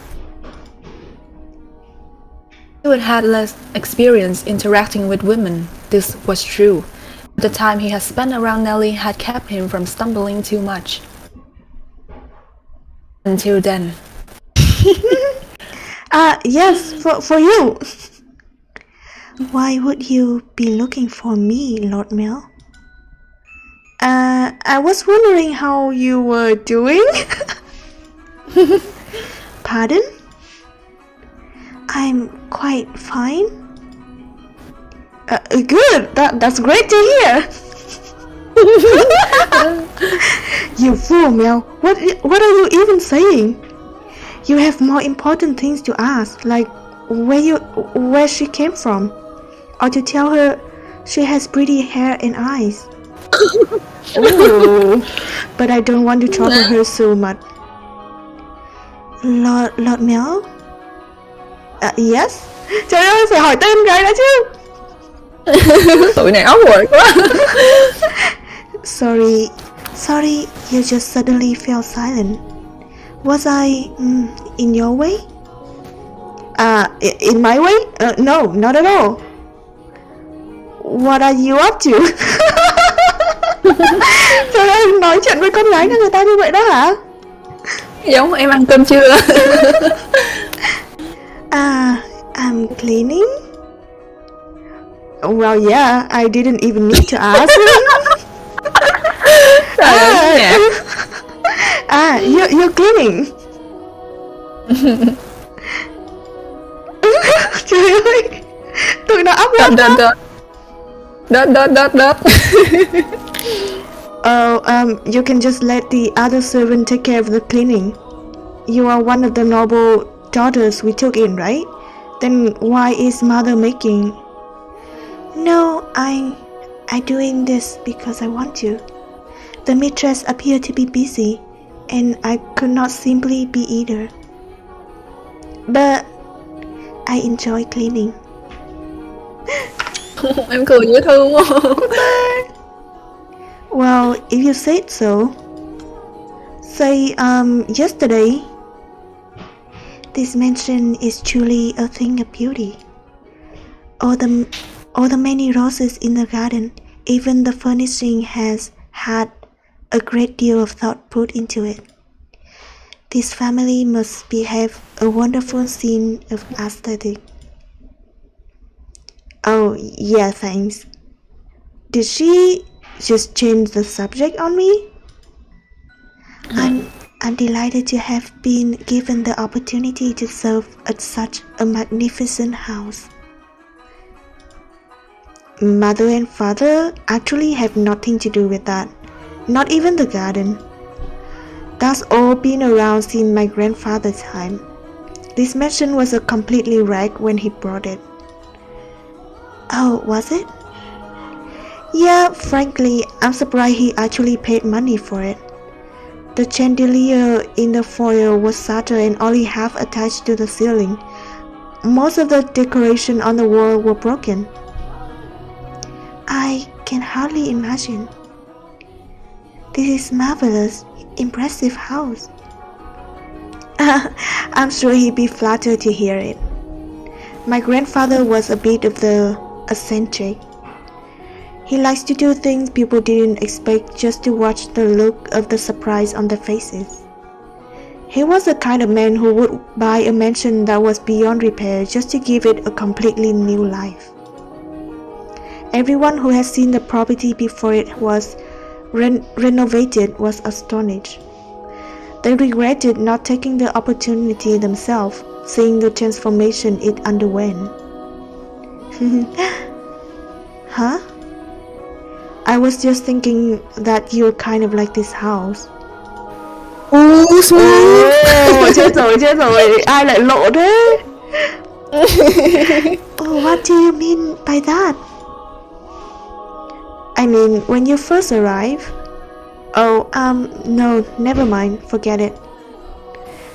He had had less experience interacting with women, this was true. The time he had spent around Nellie had kept him from stumbling too much. Until then. Yes, for you. Why would you be looking for me, Lord Mel? I was wondering how you were doing. Pardon? I'm quite fine. Good. That's great to hear. You fool, Mel. What are you even saying? You have more important things to ask, like where she came from, or to tell her she has pretty hair and eyes. Ooh, but I don't want to trouble her so much. Lord Mel? Yes. Trời ơi, phải hỏi tên gái đã chứ. Tụi này awkward quá. Sorry, you just suddenly fell silent. Was I in your way? In my way? No, not at all. What are you up to? Trời ơi, nói chuyện với con gái người ta như vậy đó hả? Giống em ăn cơm chưa? I'm cleaning. Well, yeah, I didn't even need to ask. Trời ơi, nhạc. You're cleaning. Trời ơi, tụi nó ấp lắm. Đớt. You can just let the other servant take care of the cleaning. You are one of the noble daughters we took in, right? Then why is mother making? No, I'm doing this because I want to. The mistress appeared to be busy, and I could not simply be either. But I enjoy cleaning. Em cười dễ thương quá. Well, if you said so. Say, yesterday. This mansion is truly a thing of beauty. All the many roses in the garden, even the furnishing has had a great deal of thought put into it. This family must have a wonderful scene of aesthetic. Oh, yeah, thanks. Did she just change the subject on me? I'm delighted to have been given the opportunity to serve at such a magnificent house. Mother and father actually have nothing to do with that. Not even the garden. That's all been around since my grandfather's time. This mansion was a completely wreck when he bought it. Oh, was it? Yeah, frankly, I'm surprised he actually paid money for it. The chandelier in the foyer was shattered and only half attached to the ceiling. Most of the decoration on the wall were broken. I can hardly imagine. This is marvelous, impressive house. I'm sure he'd be flattered to hear it. My grandfather was a bit of the eccentric. He likes to do things people didn't expect just to watch the look of the surprise on their faces. He was the kind of man who would buy a mansion that was beyond repair just to give it a completely new life. Everyone who had seen the property before it was renovated was astonished. They regretted not taking the opportunity themselves, seeing the transformation it underwent. Huh? I was just thinking that you're kind of like this house. Chết rồi, ai lại lộ thế? Oh, what do you mean by that? I mean, when you first arrive. Oh, no, never mind, forget it.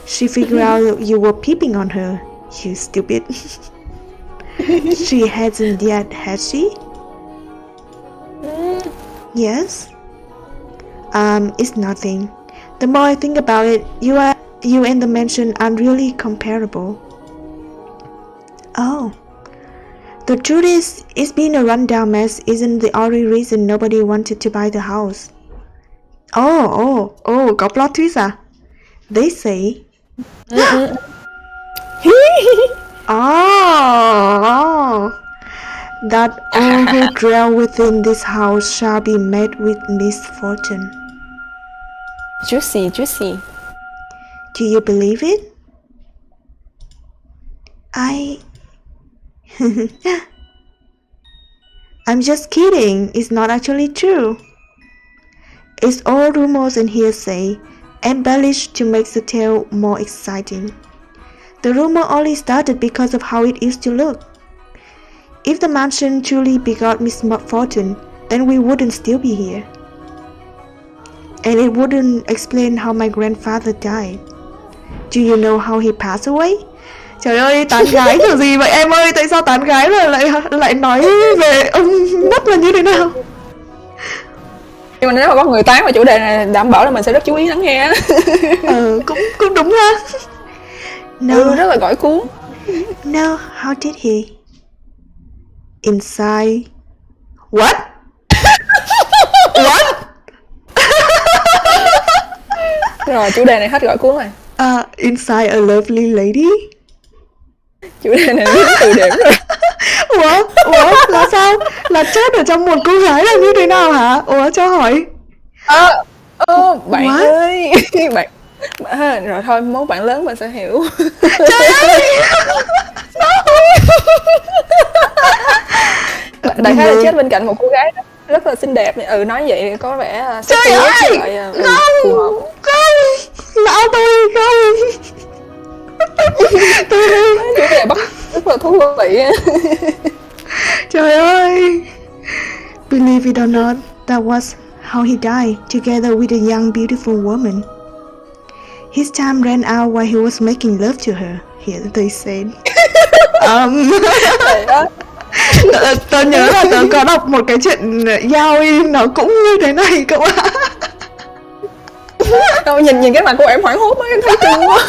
She figured out you were peeping on her, you stupid. She hasn't yet, has she? Yes? It's nothing. The more I think about it, you and the mansion aren't really comparable. Oh. The truth is, it's been a rundown mess isn't the only reason nobody wanted to buy the house. Oh, có plot twist à? They say. Oh, that all who dwell within this house shall be met with misfortune. Juicy. Do you believe it? I'm just kidding. It's not actually true. It's all rumors and hearsay, embellished to make the tale more exciting. The rumor only started because of how it used to look. If the mansion truly begot misfortune, then we wouldn't still be here. And it wouldn't explain how my grandfather died. Do you know how he passed away? Trời ơi, tán gái kiểu gì vậy em ơi? Tại sao tán gái mà lại nói về ông mất là như thế nào? Nhưng mà nếu mà có người tán vào chủ đề này, đảm bảo là mình sẽ rất chú ý lắng nghe. Cũng đúng ha. No, rất là gỏi cuốn. No, how did he? Inside. What? What? Rồi chủ đề này hết gọi cuốn rồi. Inside a lovely lady. Chủ đề này đến từ điểm rồi. Ủa, là sao? Là chết ở trong một cô gái là như thế nào hả? Ủa, cho hỏi. Bạn What? ơi. Bạn rồi thôi, mốt bạn lớn bạn sẽ hiểu. Trời ơi. Đại khái là chết bên cạnh một cô gái rất là xinh đẹp. Nói vậy có vẻ Trời ơi. phù hợp. Không. Não tôi không. Chủ đề bắt rất là thú vị. Trời ơi. Believe it or not, that was how he died, together with a young beautiful woman. His time ran out while he was making love to her, here they said. Tớ nhớ là tớ có đọc một cái chuyện yaoi nó cũng như thế này cậu ạ. Nhìn cái mặt của em hoảng hốt quá, em thấy cưng quá.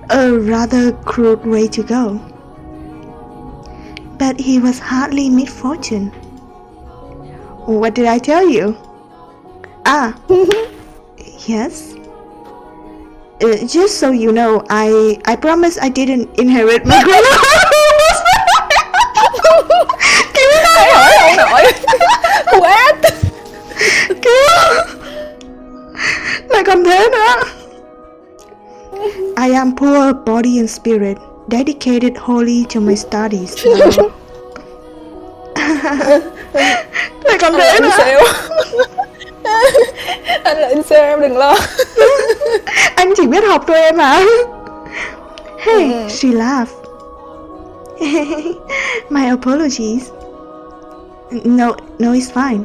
A rather cruel way to go. But he was hardly misfortune. What did I tell you? Yes. Just so you know, I promise I didn't inherit my grandma. Cứu Hãy hỏi ông nội. What? cứu. Lại còn thế nữa. I am poor body and spirit, dedicated wholly to my studies. Lại còn thế nữa. Anh là incel, em đừng lo. Anh chỉ biết học thôi em à. Hey, she laughed. My apologies. No, it's fine.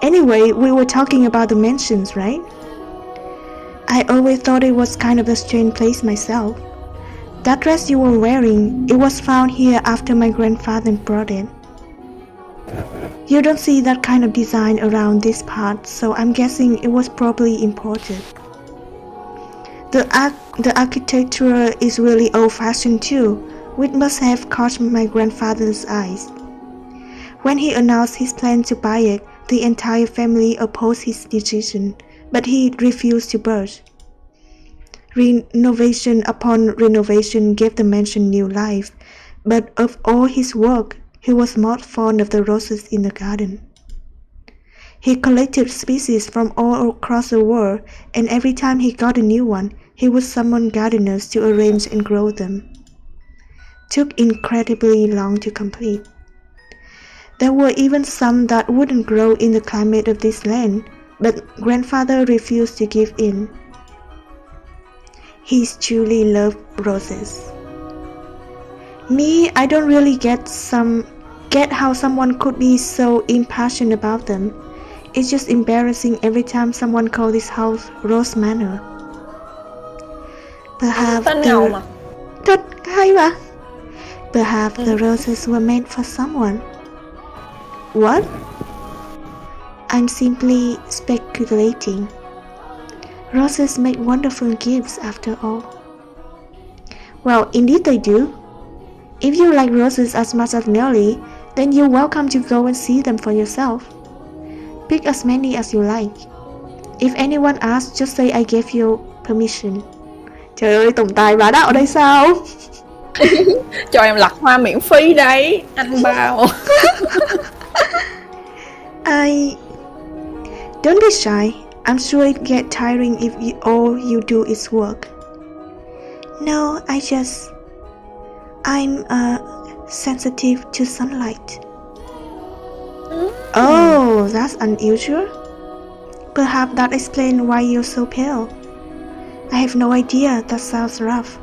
Anyway, we were talking about the mansions, right? I always thought it was kind of a strange place myself. That dress you were wearing, it was found here after my grandfather brought it. You don't see that kind of design around this part, so I'm guessing it was probably imported. The architecture is really old-fashioned too, which must have caught my grandfather's eyes. When he announced his plan to buy it, the entire family opposed his decision, but he refused to budge. Renovation upon renovation gave the mansion new life, but of all his work, he was most fond of the roses in the garden. He collected species from all across the world, and every time he got a new one, he would summon gardeners to arrange and grow them. Took incredibly long to complete. There were even some that wouldn't grow in the climate of this land, but grandfather refused to give in. He truly loved roses. Me, I don't really get how someone could be so impassioned about them. It's just embarrassing every time someone calls this house Rose Manor. Perhaps Thật hay mà. Perhaps the roses were meant for someone. What? I'm simply speculating. Roses make wonderful gifts after all. Well, indeed they do. If you like roses as much as Nelly, then you're welcome to go and see them for yourself. Pick as many as you like. If anyone asks, just say I gave you permission. Trời ơi, tổng tài bá đạo đây sao? Cho em lặt hoa miễn phí đấy, anh bao. Don't be shy. I'm sure it get tiring if all you do is work. No, I'm sensitive to sunlight. Oh, that's unusual. Perhaps that explains why you're so pale. I have no idea, that sounds rough.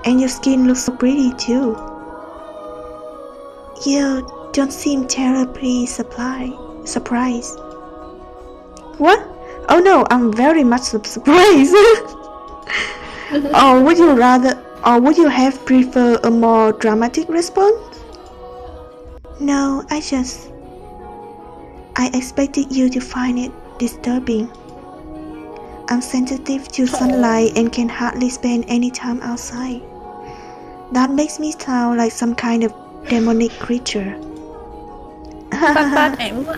And your skin looks so pretty too. You don't seem terribly surprised. What? Oh no, I'm very much surprised. Or would you have preferred a more dramatic response? No, I expected you to find it disturbing. I'm sensitive to sunlight and can hardly spend any time outside. That makes me sound like some kind of demonic creature. Phát em quá.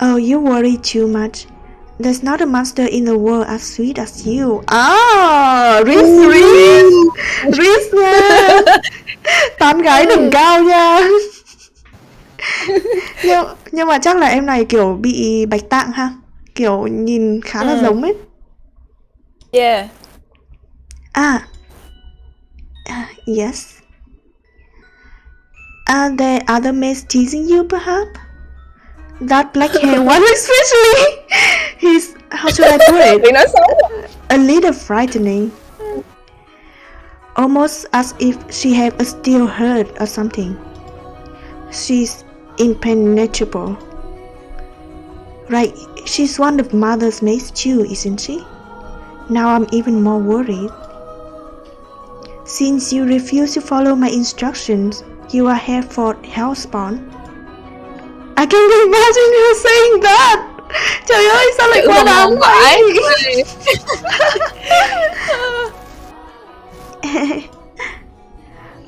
Oh, you worry too much. There's not a monster in the world as sweet as you. Ah, Riz nha. Tán gái đỉnh cao nha. Nhưng mà chắc là em này kiểu bị bạch tạng ha. Kiểu nhìn khá là giống ấy. Yeah. Yes. Are there other maids teasing you perhaps? That black hair one especially. He's, how should I put it? Bị nói xấu. A little frightening. Almost as if she had a steel heart or something. She's impenetrable. Right, she's one of Mother's maids too, isn't she? Now I'm even more worried. Since you refuse to follow my instructions, you are here for hellspawn. I can't imagine her saying that. Trời ơi, sao lại quá đáng vậy?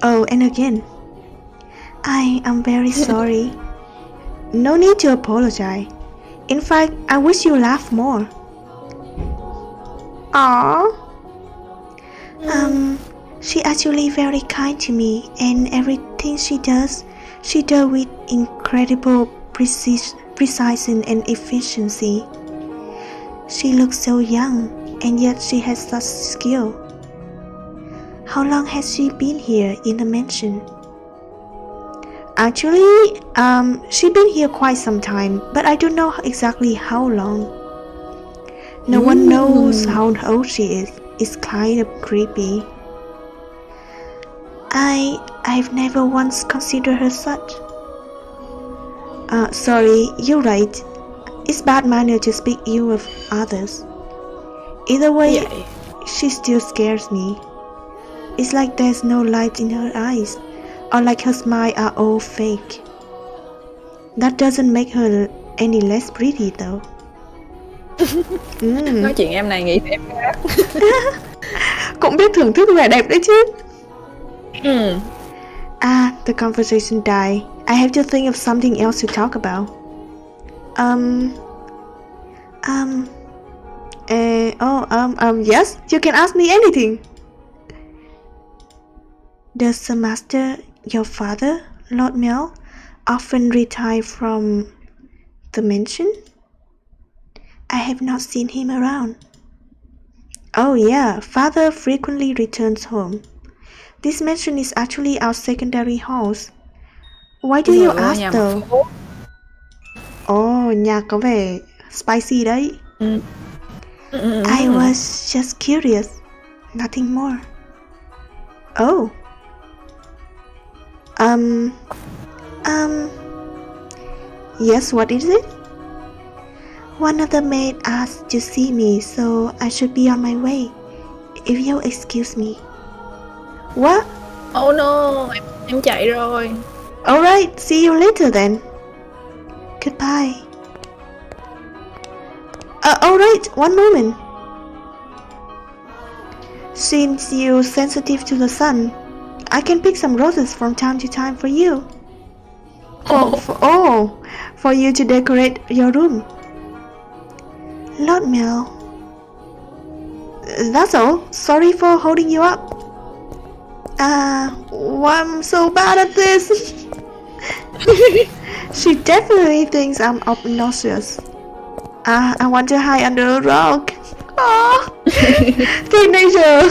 Oh, and again, I am very sorry. No need to apologize. In fact, I wish you laughed more. Aww. She actually very kind to me, and everything she does with incredible precision and efficiency. She looks so young, and yet she has such skill. How long has she been here in the mansion? Actually, she's been here quite some time, but I don't know exactly how long. No one knows how old she is. It's kind of creepy. I've never once considered her such. Sorry, you're right. It's bad manner to speak ill of others. Either way, she still scares me. It's like there's no light in her eyes, or like her smile are all fake. That doesn't make her any less pretty though. Nói chuyện em này nghĩ em khác. Cũng biết thưởng thức vẻ đẹp đấy chứ. The conversation died. I have to think of something else to talk about. Yes, you can ask me anything. Does the master, your father, Lord Mel, often retire from the mansion? I have not seen him around. Oh yeah, father frequently returns home. This mansion is actually our secondary house. Why do you ask though? Oh, nhà có vẻ spicy đấy. I was just curious, nothing more. Oh. Yes, what is it? One of the maids asked to see me, so I should be on my way. If you'll excuse me. What? Oh no, em chạy rồi. Alright, see you later then. Goodbye. Alright, one moment. Since you're sensitive to the sun, I can pick some roses from time to time for you. For you to decorate your room. Lord Mel. That's all. Sorry for holding you up. I'm so bad at this. She definitely thinks I'm obnoxious. I want to hide under a rock. Teenager.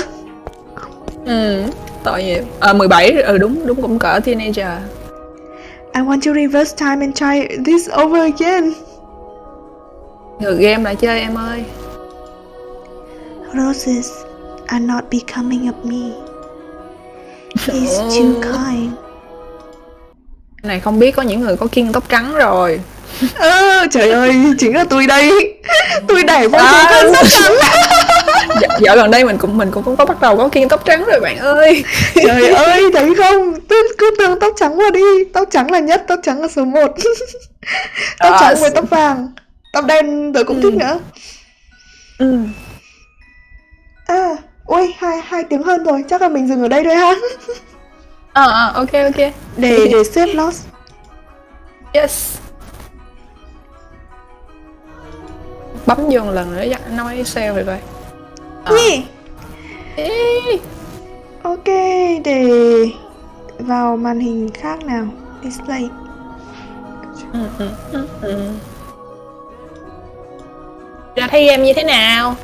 Tội nghiệp. 17, đúng cũng cỡ teenager. I want to reverse time and try this over again. Ngược game lại chơi em ơi. Roses are not becoming of me. He's too kind. Này không biết có những người có kiêng tóc trắng rồi. Trời ơi, chính là tôi đây. Tôi đẩy vô kiêng tóc trắng. Dạo gần đây mình cũng có bắt đầu có kiêng tóc trắng rồi bạn ơi. Trời ơi, thấy không? Tôi cứ tưởng tóc trắng vào đi. Tóc trắng là nhất, tóc trắng là số 1. Tóc trắng với tóc vàng. Tóc đen tớ cũng thích nữa. Ui, 2 tiếng hơn rồi, chắc là mình dừng ở đây thôi ha. Ok. Để xếp loss. Yes. Bấm vô một lần nữa chắc nói sale rồi vậy. Nhỉ? Ok, để vào màn hình khác nào. Display. Ra thấy game như thế nào?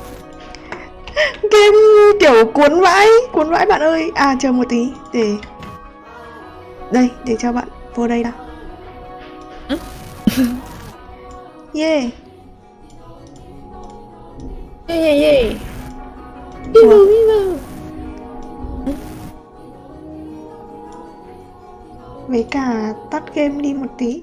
Game kiểu cuốn vãi bạn ơi. Chờ một tí để cho bạn vô đây nào. Yeah. Với cả tắt game đi một tí.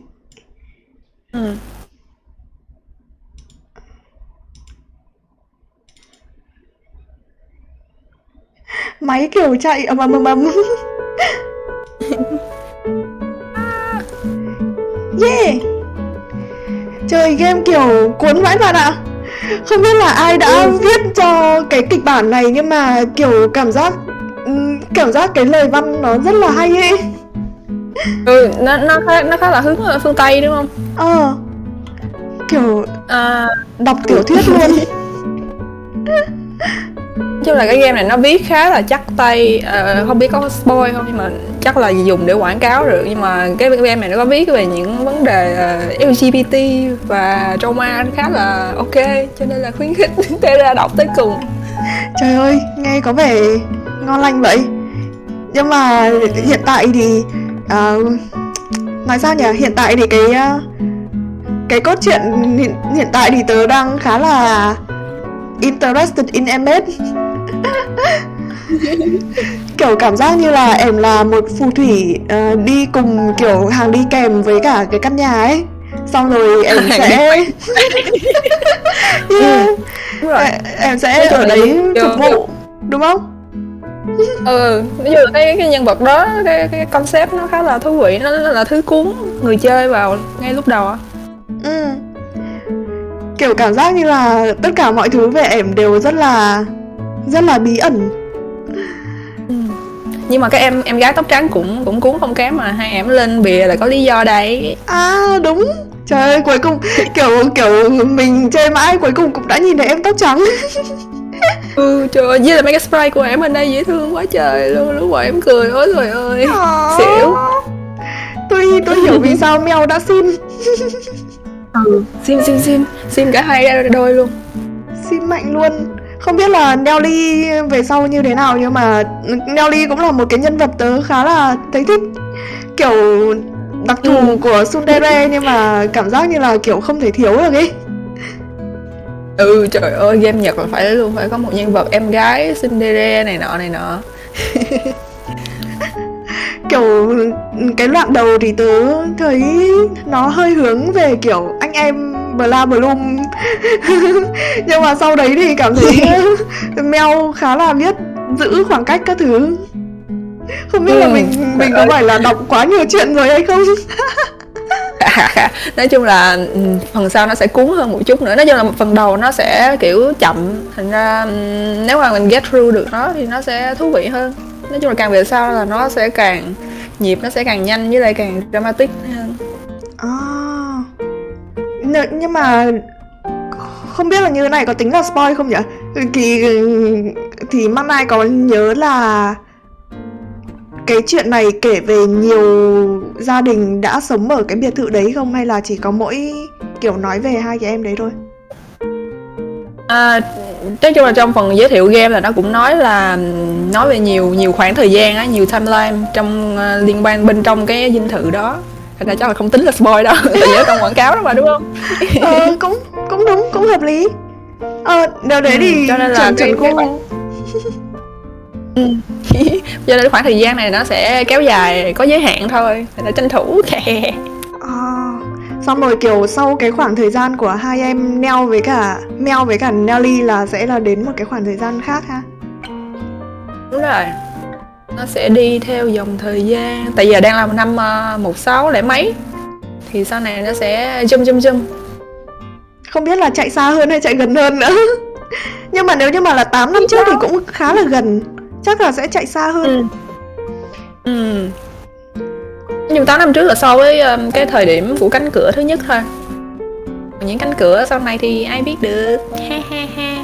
Máy kiểu chạy ầm. Yeah. Chơi game kiểu cuốn vãi bạn ạ. Không biết là ai đã viết cho cái kịch bản này, nhưng mà kiểu cảm giác cái lời văn nó rất là hay ấy. Nó khá là hướng phương Tây đúng không? Kiểu đọc tiểu thuyết luôn. Chứ là cái game này nó viết khá là chắc tay, không biết có spoil không, nhưng mà chắc là dùng để quảng cáo được. Nhưng mà cái game này nó có viết về những vấn đề LGBT và trauma khá là ok, cho nên là khuyến khích Terra đọc tới cùng. Trời ơi, nghe có vẻ ngon lành vậy. Nhưng mà hiện tại thì nói sao nhỉ? Hiện tại thì cái cốt truyện hiện tại thì tớ đang khá là interested in em. Kiểu cảm giác như là em là một phù thủy đi cùng kiểu hàng đi kèm với cả cái căn nhà ấy. Xong rồi em sẽ Đúng rồi. Em sẽ ở đấy phục vụ, đúng không? Ví dụ cái nhân vật đó, cái concept nó khá là thú vị, nó là thứ cuốn người chơi vào ngay lúc đầu á. Kiểu cảm giác như là tất cả mọi thứ về em đều rất là bí ẩn. Nhưng mà cái em gái tóc trắng cũng cuốn không kém mà, hai em lên bìa là có lý do đấy. Đúng. Trời ơi, cuối cùng kiểu mình chơi mãi cuối cùng cũng đã nhìn thấy em tóc trắng. Trời ơi, với lại mấy cái sprite của em bên đây dễ thương quá trời luôn, lúc mà em cười ôi trời ơi, xỉu. Tôi hiểu vì sao mèo đã xin. Sim cả hai đôi luôn. Sim mạnh luôn. Không biết là Nelly về sau như thế nào, nhưng mà Nelly cũng là một cái nhân vật tớ khá là thấy thích. Kiểu đặc thù của tsundere, nhưng mà cảm giác như là kiểu không thể thiếu được ấy. Trời ơi, game Nhật là phải có một nhân vật em gái tsundere này nọ. Kiểu cái đoạn đầu thì tớ thấy nó hơi hướng về kiểu anh em Bla Bloom. Nhưng mà sau đấy thì cảm thấy Mel khá là biết giữ khoảng cách các thứ. Không biết là mình có phải là đọc quá nhiều chuyện rồi hay không? Nói chung là phần sau nó sẽ cuốn hơn một chút nữa. Nói chung là phần đầu nó sẽ kiểu chậm, thành ra nếu mà mình get through được nó thì nó sẽ thú vị hơn. Nói chung là càng về sau là nó sẽ càng nhịp, nó sẽ càng nhanh với lại càng dramatic hơn. Nhưng mà không biết là như thế này có tính là spoil không nhỉ? Thì McNight có nhớ là cái chuyện này kể về nhiều gia đình đã sống ở cái biệt thự đấy không? Hay là chỉ có mỗi kiểu nói về hai cái em đấy thôi? Nói chung là trong phần giới thiệu game là nó cũng nói về nhiều khoảng thời gian á, nhiều timeline trong liên quan bên trong cái dinh thự đó. Thành ra chắc là không tính là spoil đâu, tại vì ở trong quảng cáo đó mà, đúng không? Cũng đúng, cũng hợp lý. Nếu đấy thì cho nên là chuẩn cô. Cho nên khoảng thời gian này nó sẽ kéo dài, có giới hạn thôi, phải là tranh thủ. Xong rồi kiểu sau cái khoảng thời gian của hai em Mel với cả Nelly là sẽ là đến một cái khoảng thời gian khác ha? Đúng rồi, nó sẽ đi theo dòng thời gian. Tại giờ đang là năm 16 lẻ mấy, thì sau này nó sẽ zoom. Không biết là chạy xa hơn hay chạy gần hơn nữa. Nhưng mà nếu như mà là 8 năm trước thì cũng khá là gần. Chắc là sẽ chạy xa hơn. Nhưng 8 năm trước là so với cái thời điểm của cánh cửa thứ nhất thôi. Những cánh cửa sau này thì ai biết được. Ha ha ha.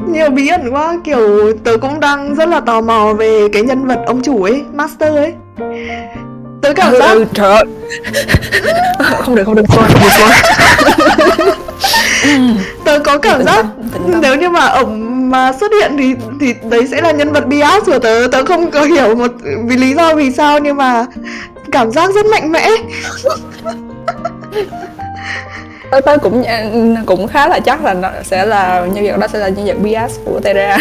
Nhiều bí ẩn quá, kiểu tớ cũng đang rất là tò mò về cái nhân vật ông chủ ấy, Master ấy. Tớ cảm giác trời ơi. Không được spoil. Tớ có cảm giác nếu như mà ổng mà xuất hiện thì đấy sẽ là nhân vật bias của tớ. Tớ không có hiểu một vì lý do vì sao, nhưng mà cảm giác rất mạnh mẽ. Tớ cũng khá là chắc là nó sẽ là nhân vật đó sẽ là nhân vật bias của Terra.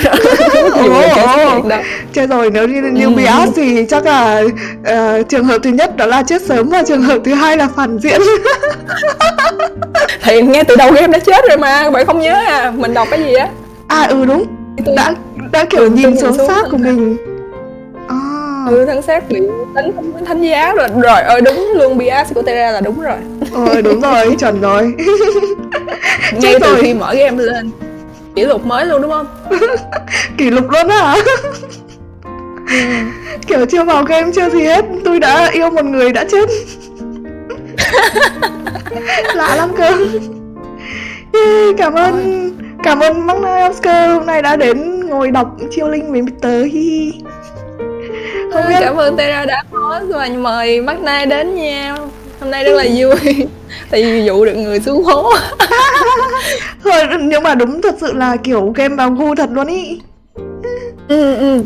Chết rồi, nếu như bias thì chắc là trường hợp thứ nhất đó là chết sớm, và trường hợp thứ hai là phản diện. Thì nghe từ đầu game đã chết rồi mà, bạn không nhớ à? Mình đọc cái gì á? Đúng, đã kiểu nhìn xuống xác của mình. Thân xác bị đánh thánh giá rồi. Rồi ơi, đúng luôn, bias của Terra là đúng rồi. Đúng rồi, chuẩn rồi. Ngay từ khi mở game lên, kỷ lục mới luôn đúng không? Kỷ lục luôn á hả? Kiểu chưa vào game chưa gì hết, tôi đã yêu một người đã chết. Lạ lắm cơ. Cảm ơn McNight Oscar hôm nay đã đến ngồi đọc chiêu linh với tớ. Không biết. Cảm ơn Terra đã host và mời McNight đến nha. Hôm nay rất là vui. Tại vì dụ được người xuống hố. Nhưng mà đúng thật sự là kiểu game vào gu thật luôn ý.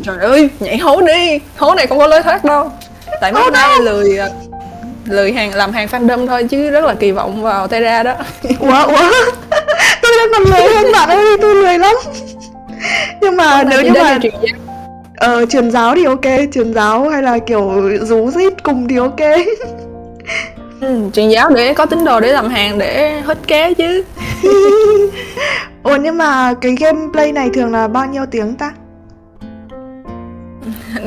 Trời ơi, nhảy hố đi. Hố này không có lối thoát đâu. Tại McNight lười làm hàng fandom thôi, chứ rất là kỳ vọng vào Terra đó. Ủa tôi đang còn lười hơn bạn ơi, tôi lười lắm. Nhưng mà nếu như mà truyền giáo thì ok, truyền giáo hay là kiểu rú rít cùng thì ok. Truyền giáo để có tín đồ để làm hàng để hết ké chứ. Ủa nhưng mà cái gameplay này thường là bao nhiêu tiếng ta?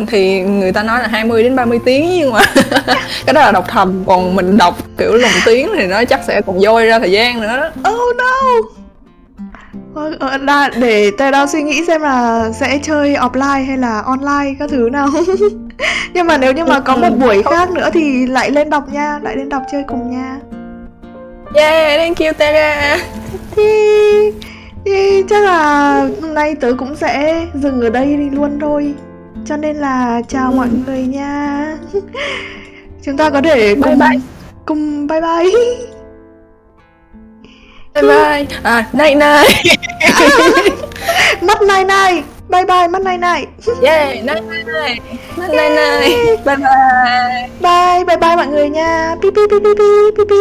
Thì người ta nói là 20 đến 30 tiếng, nhưng mà cái đó là đọc thầm, còn mình đọc kiểu lồng tiếng thì nó chắc sẽ còn dôi ra thời gian nữa đó. Oh no. Để Terra suy nghĩ xem là sẽ chơi offline hay là online các thứ nào. Nhưng mà nếu như mà có một buổi khác nữa thì lại lên đọc nha, lại lên đọc chơi cùng nha. Yeah, thank you Terra. Chắc là hôm nay tớ cũng sẽ dừng ở đây đi luôn thôi. Cho nên là chào mọi người nha. Chúng ta có thể cùng bye bye. Bye bye. Night night. Mắt night night. Bye bye, mắt night night. Yeah, night night. Night night. Bye bye. Bye bye mọi người nha. Pi pi pi pi pi pi pi.